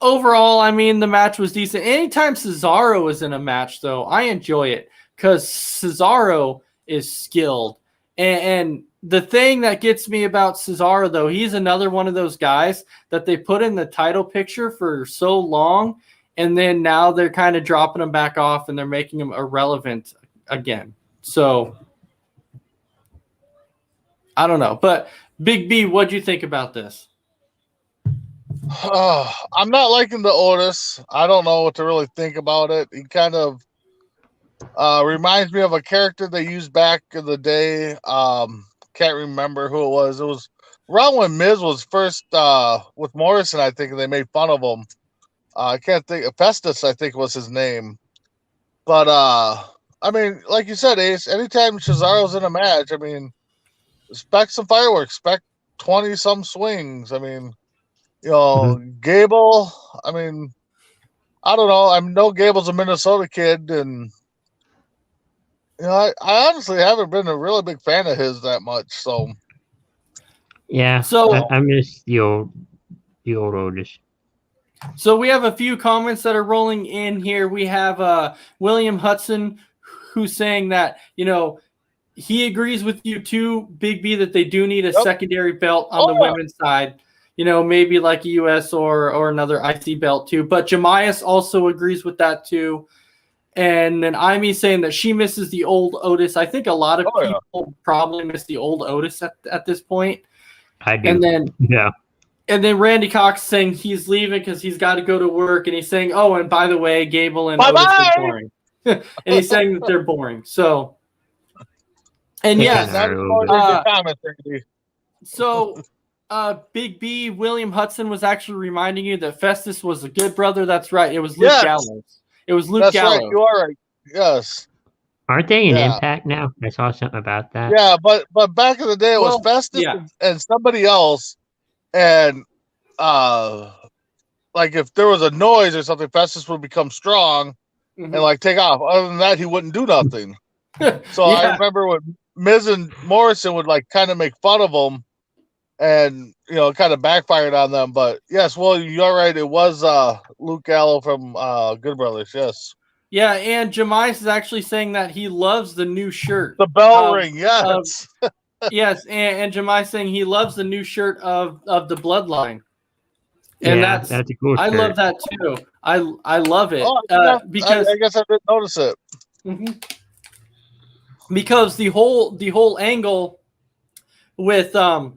Overall, I mean, the match was decent. Anytime Cesaro is in a match, though, I enjoy it because Cesaro is skilled. And the thing that gets me about Cesaro, though, he's another one of those guys that they put in the title picture for so long, and then now they're kind of dropping him back off and they're making him irrelevant again. So, I don't know. But, Big B, what'd you think about this? I'm not liking the Otis. I don't know what to really think about it. He kind of reminds me of a character they used back in the day. Can't remember who it was. It was around when Miz was first with Morrison, I think, and they made fun of him. I can't think. Festus, I think, was his name. But I mean, like you said, Ace, anytime Cesaro's in a match, I mean, expect some fireworks, expect 20-some swings. I mean, you know, Gable, I mean, I don't know. I know Gable's a Minnesota kid, and you know, I honestly haven't been a really big fan of his that much. So, yeah. So I miss the old Otis. So we have a few comments that are rolling in here. We have William Hudson, who's saying that, you know, he agrees with you too, Big B, that they do need a secondary belt on the women's side. You know, maybe like a US or another IC belt too. But Jemias also agrees with that too. And then Imee saying that she misses the old Otis. I think a lot of people probably miss the old Otis at this point. I do. And then yeah. And then Randy Cox saying he's leaving because he's got to go to work. And he's saying, oh, and by the way, Gable and Otis are boring. And he's saying that they're boring. So, and yes. So, Big B, William Hudson was actually reminding you that Festus was a good brother. That's right. It was Luke Gallows. It was Luke Gallows. Right. You are right. Yes. Aren't they in Impact now? I saw something about that. Yeah, but back in the day, it was Festus and somebody else. And like if there was a noise or something, Festus would become strong and like take off. Other than that, he wouldn't do nothing. So I remember when Miz and Morrison would like kind of make fun of him, and you know, kind of backfired on them. But yes, well, you're right. It was Luke Gallo from Good Brothers. Yes. Yeah, and Jemias is actually saying that he loves the new shirt. The bell ring, yes. Yes, and Jemias saying he loves the new shirt of the Bloodline. And that's a cool shirt. I love that too. I love it because I guess I didn't notice it. Because the whole angle with Heyman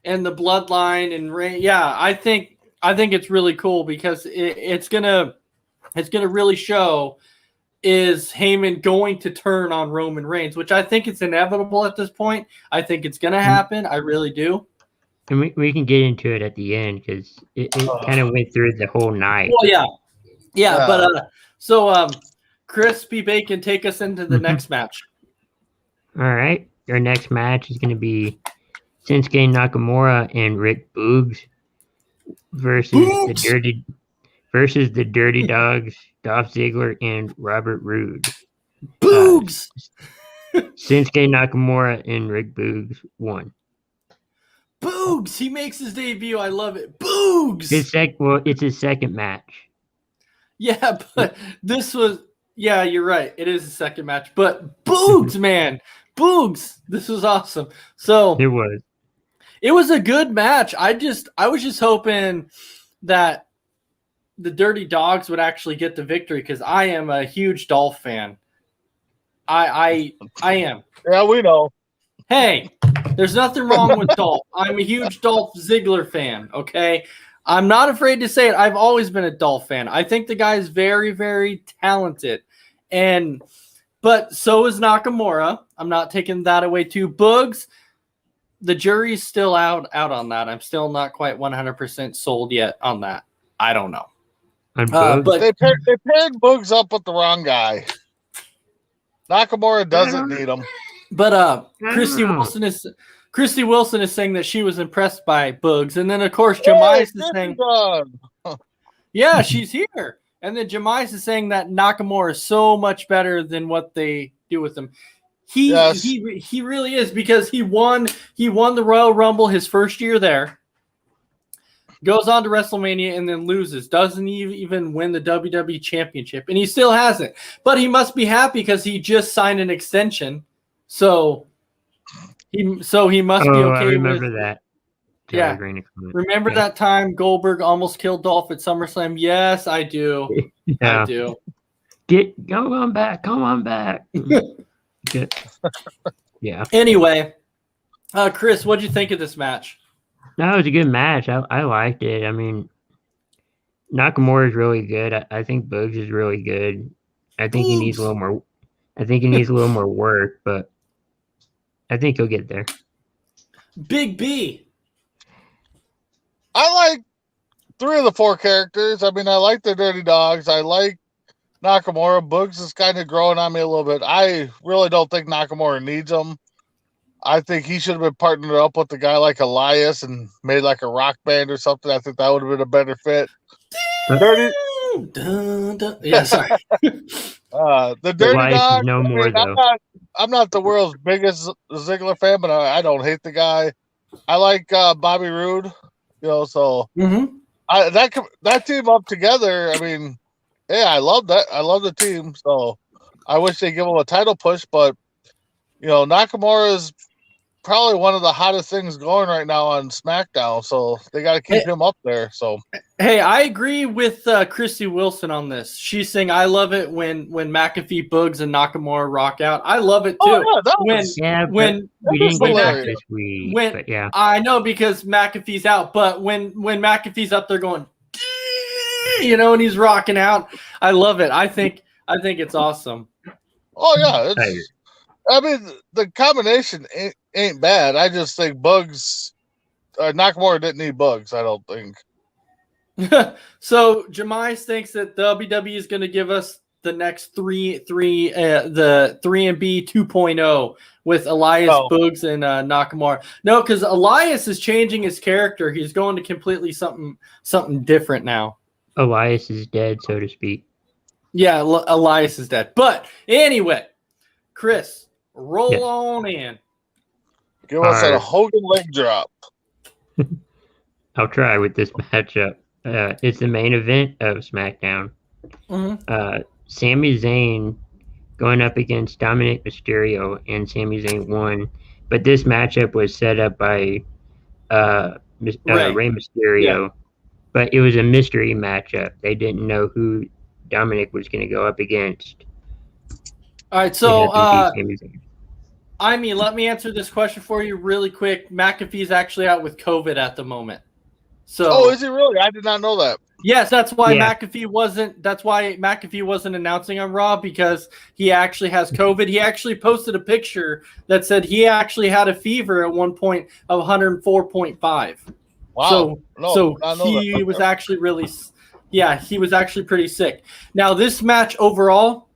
and the Bloodline and I think it's really cool because it's gonna really show, is Heyman going to turn on Roman Reigns, which I think it's inevitable at this point. I think it's going to happen. I really do. And we can get into it at the end because it kind of went through the whole night. Well, yeah. But so Crispy Bacon, take us into the next match. All right. Our next match is going to be Shinsuke Nakamura and Rick Boogs versus the Dirty Dogs, Dolph Ziggler, and Robert Roode. Boogs! Shinsuke Nakamura and Rick Boogs won. Boogs! He makes his debut. I love it. Boogs! It's his second match. Yeah, but this was... Yeah, you're right. It is the second match. But Boogs, man! Boogs! This was awesome. So... It was. It was a good match. I was just hoping that the Dirty Dogs would actually get the victory because I am a huge Dolph fan. I am. Yeah, we know. Hey, there's nothing wrong with Dolph. I'm a huge Dolph Ziggler fan, okay? I'm not afraid to say it. I've always been a Dolph fan. I think the guy is very, very talented. But so is Nakamura. I'm not taking that away too. Boogs, the jury's still out on that. I'm still not quite 100% sold yet on that. I don't know. But They paired Boogs up with the wrong guy. Nakamura doesn't need him. But Christy Wilson is saying that she was impressed by Boogs, and then of course Jemice is saying, "Yeah, she's here." And then Jemice is saying that Nakamura is so much better than what they do with him. He really is, because he won the Royal Rumble his first year there. Goes on to WrestleMania and then loses. Doesn't even win the WWE Championship, and he still hasn't. But he must be happy because he just signed an extension. So he must be okay. I remember that. Yeah. Remember that time Goldberg almost killed Dolph at SummerSlam? Yes, I do. Yeah. I do. Come on back. Good. Yeah. Anyway, Chris, what'd you think of this match? No, it was a good match. I liked it. I mean, Nakamura is really good. I think Boogs is really good. I think he needs a little more. I think he needs a little more work, but I think he'll get there. Big B. I like 3 of the 4 characters. I mean, I like the Dirty Dogs. I like Nakamura. Boogs is kind of growing on me a little bit. I really don't think Nakamura needs him. I think he should have been partnered up with a guy like Elias and made like a rock band or something. I think that would have been a better fit. Dirty. Yeah, sorry. The Dirty Dog. No more, though. I'm not the world's biggest Ziggler fan, but I don't hate the guy. I like Bobby Roode, so that team up together. I mean, yeah, I love that. I love the team. So I wish they give him a title push, but Nakamura is probably one of the hottest things going right now on SmackDown. So they got to keep him up there. So hey, I agree with Christy Wilson on this. She's saying I love it when McAfee, Boogs, and Nakamura rock out. I love it too. We didn't get that this week. But yeah, I know, because McAfee's out, but when McAfee's up there going, and he's rocking out, I love it. I think it's awesome. Oh yeah, I mean, the combination ain't bad. I just think Boogs, Nakamura didn't need Boogs. I don't think. So Jemice thinks that WWE is going to give us the next the 3B 2.0 with Elias, Boogs, and Nakamura. No, because Elias is changing his character. He's going to completely something different now. Elias is dead, so to speak. Yeah, Elias is dead. But anyway, Chris, roll on in. Give us a Hogan leg drop. I'll try with this matchup. It's the main event of SmackDown. Sami Zayn going up against Dominic Mysterio, and Sami Zayn won. But this matchup was set up by Rey Mysterio. Yeah. But it was a mystery matchup. They didn't know who Dominic was going to go up against. All right, so let me answer this question for you really quick. McAfee's actually out with COVID at the moment. So, is he really? I did not know that. Yes, that's why McAfee wasn't announcing on Raw, because he actually has COVID. He actually posted a picture that said he actually had a fever at one point of 104.5. Wow. So he was actually he was actually pretty sick. Now this match overall,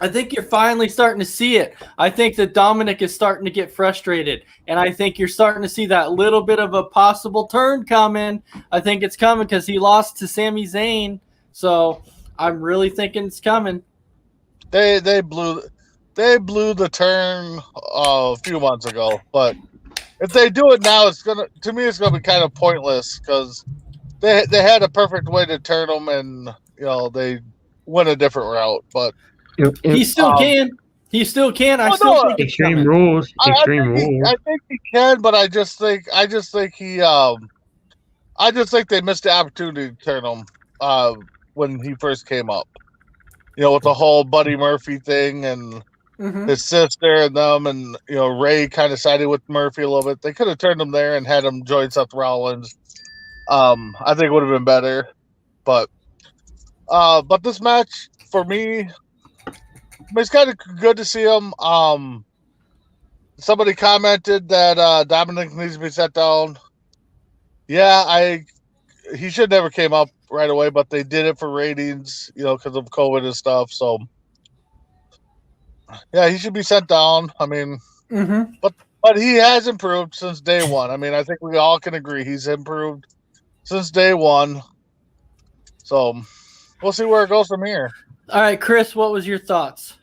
I think you're finally starting to see it. I think that Dominic is starting to get frustrated, and I think you're starting to see that little bit of a possible turn coming. I think it's coming because he lost to Sami Zayn, so I'm really thinking it's coming. They blew the turn a few months ago, but if they do it now, it's gonna be kind of pointless, because they had a perfect way to turn them, and they went a different route, but. He still can. He still can. I Well, still no, think it's Extreme coming. Rules. Extreme Rules. I think he can, but I just think I just think they missed the opportunity to turn him when he first came up. You know, with the whole Buddy Murphy thing and his sister and them, and you know, Ray kind of sided with Murphy a little bit. They could have turned him there and had him join Seth Rollins. I think it would have been better, but this match for me, it's kind of good to see him. Somebody commented that Dominic needs to be set down. Yeah, he should never came up right away, but they did it for ratings, you know, because of COVID and stuff. So, yeah, he should be sent down. I mean, but he has improved since day one. I mean, I think we all can agree he's improved since day one. So, we'll see where it goes from here. All right, Chris, what was your thoughts?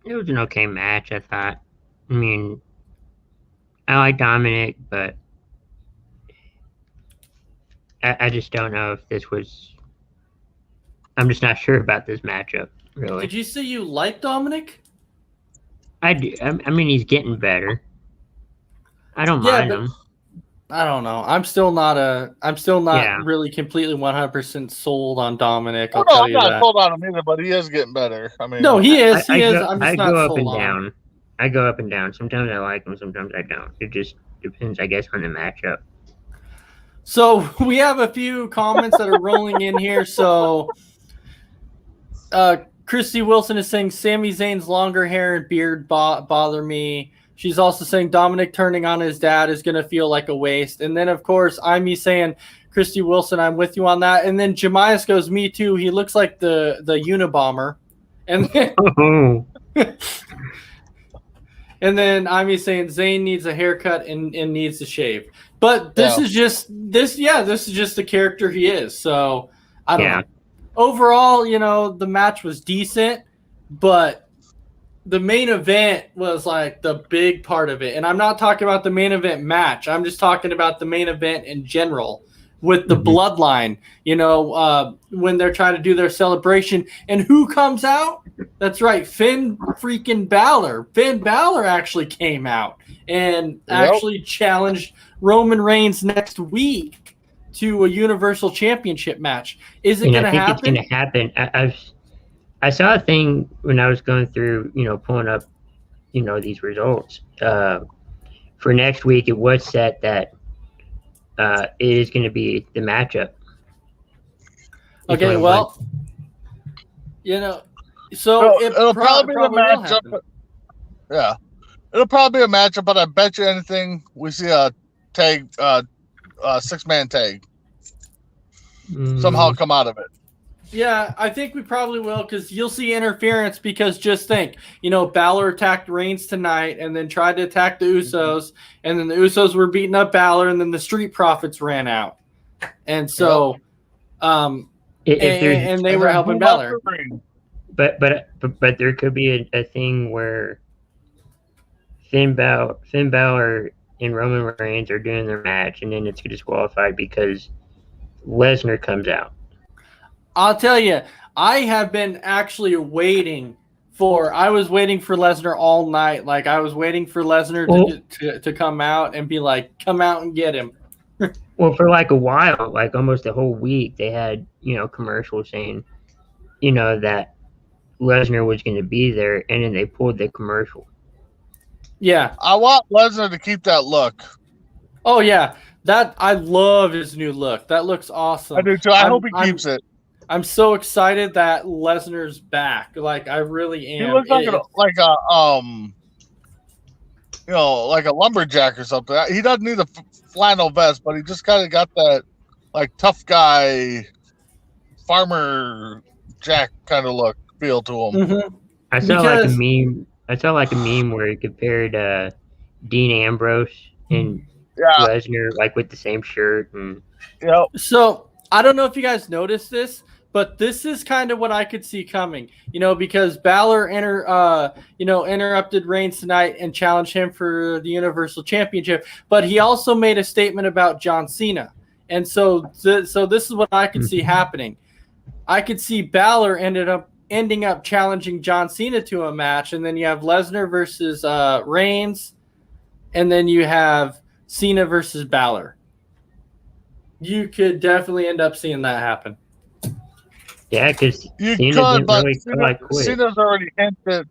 It was an okay match, I thought. I mean, I like Dominic, but I just don't know if this was. I'm just not sure about this matchup, really. Did you say you like Dominic? I do. I mean, he's getting better. I don't mind him. I don't know. I'm still not really completely 100% sold on Dominic. I'll tell you that. I'm not sold on him either, but he is getting better. I mean, no, he is. I I'm just not go up sold and on down. him. I go up and down. Sometimes I like him, sometimes I don't. It just depends, I guess, on the matchup. So we have a few comments that are rolling in here. So Christy Wilson is saying Sami Zayn's longer hair and beard bother me. She's also saying Dominic turning on his dad is going to feel like a waste. And then, of course, I'm saying, Christy Wilson, I'm with you on that. And then Jemias goes, me too. He looks like the Unabomber. And then, and then I'm saying Zayn needs a haircut and needs to shave. But this is just the character he is. So I don't know. Overall, you know, the match was decent, but the main event was like the big part of it. And I'm not talking about the main event match. I'm just talking about the main event in general with the bloodline, you know, when they're trying to do their celebration. And who comes out? That's right, Finn freaking Balor. Finn Balor actually came out and actually challenged Roman Reigns next week to a Universal Championship match. Is it going to happen? It's going to happen. I saw a thing when I was going through, you know, pulling up, you know, these results. For next week, it was set that it is going to be the matchup. Okay, well, you know, so it'll probably be the matchup. Yeah, it'll probably be a matchup, but I bet you anything we see a tag, 6-man tag somehow come out of it. Yeah, I think we probably will, because you'll see interference, because just think, you know, Balor attacked Reigns tonight and then tried to attack the Usos, and then the Usos were beating up Balor, and then the Street Profits ran out. And so and they were helping Balor. But there could be a thing where Finn Balor and Roman Reigns are doing their match, and then it's disqualified because Lesnar comes out. I'll tell you, I have been actually waiting for Lesnar all night. Like, I was waiting for Lesnar to come out and be like, come out and get him. Well, for like a while, like almost a whole week, they had, you know, commercials saying, you know, that Lesnar was going to be there, and then they pulled the commercial. Yeah. I want Lesnar to keep that look. Oh, yeah. I love his new look. That looks awesome. I do too. I hope he keeps it. I'm so excited that Lesnar's back. Like, I really am. He looks like a lumberjack or something. He doesn't need a flannel vest, but he just kind of got that like tough guy, farmer Jack kind of feel to him. Mm-hmm. I saw like a meme where he compared Dean Ambrose and Lesnar, like with the same shirt. And so I don't know if you guys noticed this, but this is kind of what I could see coming, you know, because Balor interrupted Reigns tonight and challenged him for the Universal Championship, but he also made a statement about John Cena. And so this is what I could see happening. I could see Balor ended up ending up challenging John Cena to a match, and then you have Lesnar versus Reigns, and then you have Cena versus Balor. You could definitely end up seeing that happen. Yeah, because You Cena could, didn't but really feel like quit. Cena's already hinted.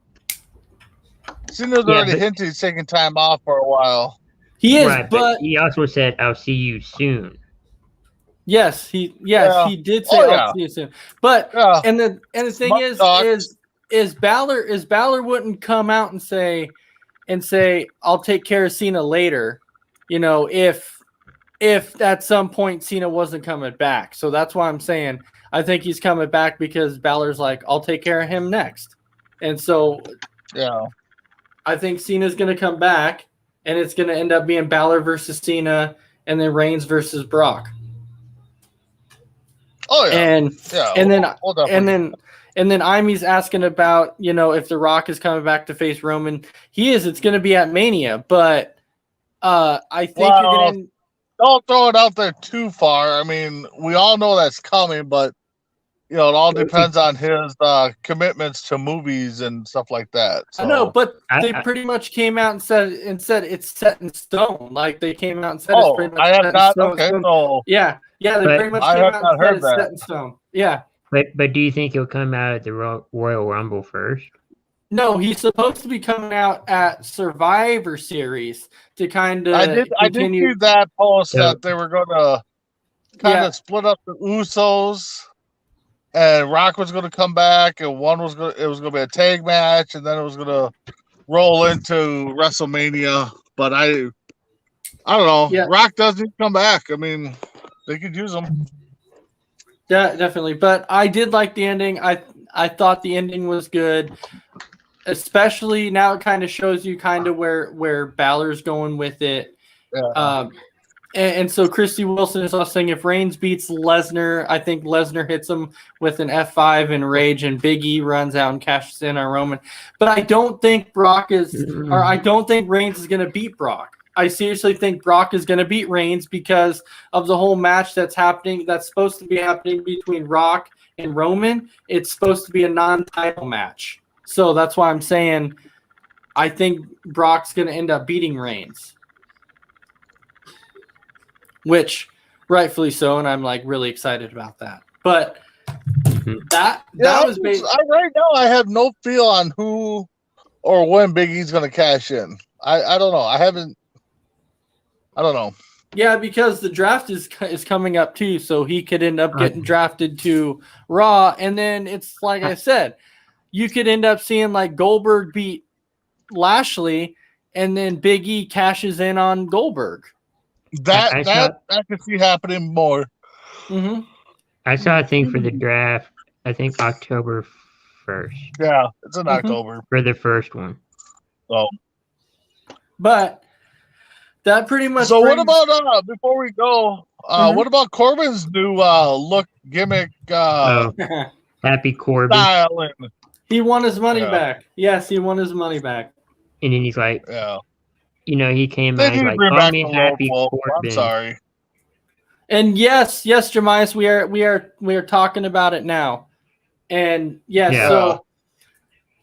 He's taking time off for a while. He is, Right, but he also said, "I'll see you soon." yes, he did say I'll see you soon. But and the thing is Balor wouldn't come out and say I'll take care of Cena later, you know, if at some point Cena wasn't coming back. So that's why I'm saying I think he's coming back because Balor's like, I'll take care of him next. And so I think Cena's going to come back, and it's going to end up being Balor versus Cena, and then Reigns versus Brock. Oh yeah, and then Imy's asking about, you know, if The Rock is coming back to face Roman. He is. It's going to be at Mania, but I think you're going to. Don't throw it out there too far. I mean, we all know that's coming, but you know, it all depends on his commitments to movies and stuff like that. So. I know, but they pretty much came out and said it's set in stone. Like they came out and said it's pretty much I have set not. in stone. Okay, so yeah, they pretty much came out and said it's set in stone. Yeah. But do you think he'll come out at the Royal Rumble first? No, he's supposed to be coming out at Survivor Series to kind of. I did see that post that they were going to kind of split up the Usos, and Rock was going to come back, and it was going to be a tag match, and then it was going to roll into WrestleMania. But I don't know. Yeah. Rock doesn't come back. I mean, they could use him. Yeah, definitely. But I did like the ending. I thought the ending was good. Especially now it kind of shows you kind of where Balor's going with it. Yeah. And so Christy Wilson is also saying if Reigns beats Lesnar, I think Lesnar hits him with an F5 in Rage and Big E runs out and cashes in on Roman. But I don't think Reigns is going to beat Brock. I seriously think Brock is going to beat Reigns because of the whole match that's supposed to be happening between Rock and Roman. It's supposed to be a non-title match. So that's why I'm saying I think Brock's going to end up beating Reigns. Which, rightfully so, and I'm like really excited about that. But that was basically... Right now I have no feel on who or when Big E's going to cash in. I don't know. I don't know. Yeah, because the draft is coming up too, so he could end up getting drafted to Raw, and then it's like I said, you could end up seeing like Goldberg beat Lashley, and then Big E cashes in on Goldberg. That I could see happening more. Mm-hmm. I saw a thing for the draft. I think October 1st. Yeah, it's in October for the first one. Oh, but that pretty much. So what about before we go? What about Corbin's new look gimmick? Happy Corbin. Style and, he won his money back. Yes, he won his money back. And then he's like, you know, he came out like, "Call me Happy Corbin." I'm sorry. And yes, Jemias, we are talking about it now. And so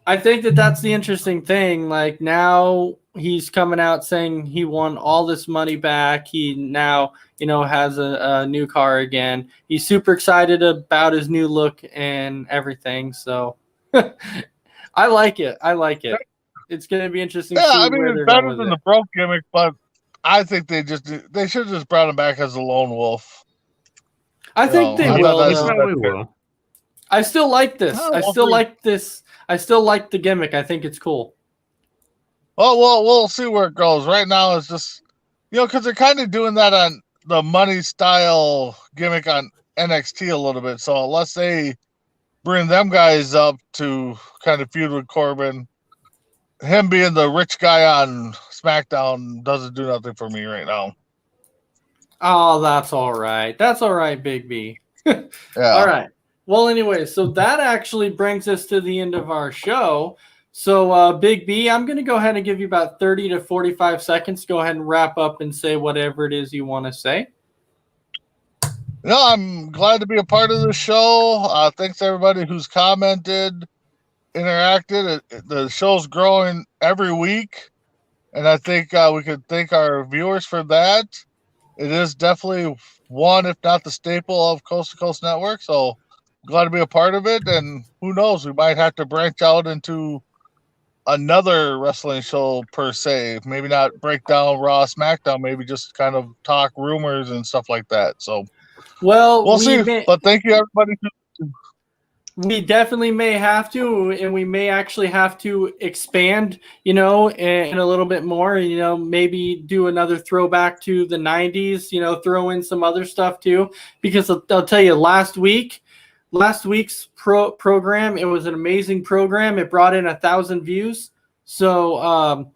I think that's the interesting thing. Like now he's coming out saying he won all this money back. He now, you know, has a new car again. He's super excited about his new look and everything. So I like it. It's going to be interesting. Yeah, I mean, it's better than the broke gimmick, but I think they should just brought him back as a lone wolf. I think they will. I still like this. I still like the gimmick. I think it's cool. Well, we'll see where it goes. Right now, it's just, you know, because they're kind of doing that on the money style gimmick on NXT a little bit. So unless they bring them guys up to kind of feud with Corbin, him being the rich guy on SmackDown doesn't do nothing for me right now. Oh, that's all right. That's all right, Big B. Yeah. All right. Well, anyway, so that actually brings us to the end of our show. So, Big B, I'm going to go ahead and give you about 30 to 45 seconds. Go ahead and wrap up and say whatever it is you want to say. No, I'm glad to be a part of the show. Thanks to everybody who's commented, interacted. The show's growing every week, and I think we could thank our viewers for that. It is definitely one, if not the staple of Coast to Coast Network. So glad to be a part of it. And who knows, we might have to branch out into another wrestling show per se. Maybe not break down Raw, SmackDown. Maybe just kind of talk rumors and stuff like that. So we'll see. But thank you, everybody. We definitely may have to, and we may actually have to expand, in a little bit more, maybe do another throwback to the 90s, throw in some other stuff too, because I'll tell you, last week's program, it was an amazing program. It brought in 1,000 views. So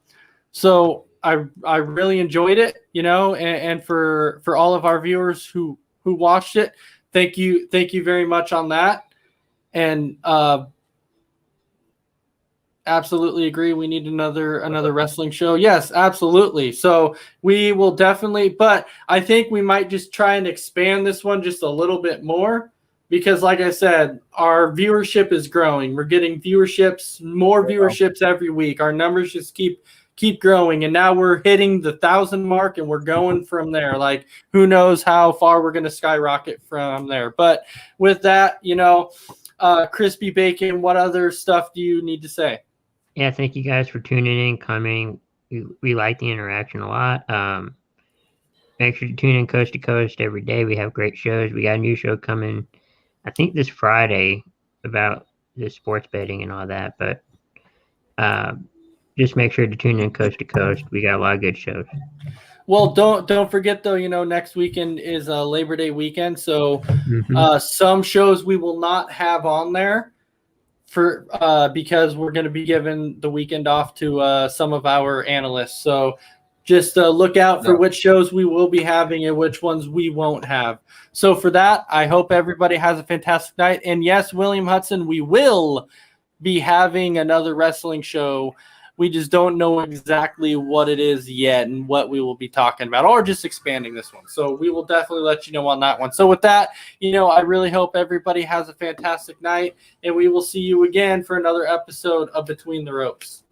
I really enjoyed it, and for all of our viewers who watched it, thank you very much on that. And absolutely agree. We need another wrestling show. Yes, absolutely. So we will definitely, but I think we might just try and expand this one just a little bit more, because like I said, our viewership is growing. We're getting more viewerships every week. Our numbers just keep growing, and now we're hitting the 1,000 mark, and we're going from there. Like, who knows how far we're going to skyrocket from there. But with that, Crispy Bacon, what other stuff do you need to say? Yeah, thank you guys for tuning in, coming. We like the interaction a lot. Make sure to tune in Coast to Coast every day. We have great shows. We got a new show coming, I think this Friday, about the sports betting and all that. But just make sure to tune in Coast to Coast. We got a lot of good shows. Well, don't forget though, next weekend is Labor Day weekend, so some shows we will not have on there for because we're going to be giving the weekend off to some of our analysts. So just look out for which shows we will be having and which ones we won't have. So for that, I hope everybody has a fantastic night. And yes, William Hudson, we will be having another wrestling show. We just don't know exactly what it is yet and what we will be talking about, or just expanding this one. So we will definitely let you know on that one. So with that, I really hope everybody has a fantastic night, and we will see you again for another episode of Between the Ropes.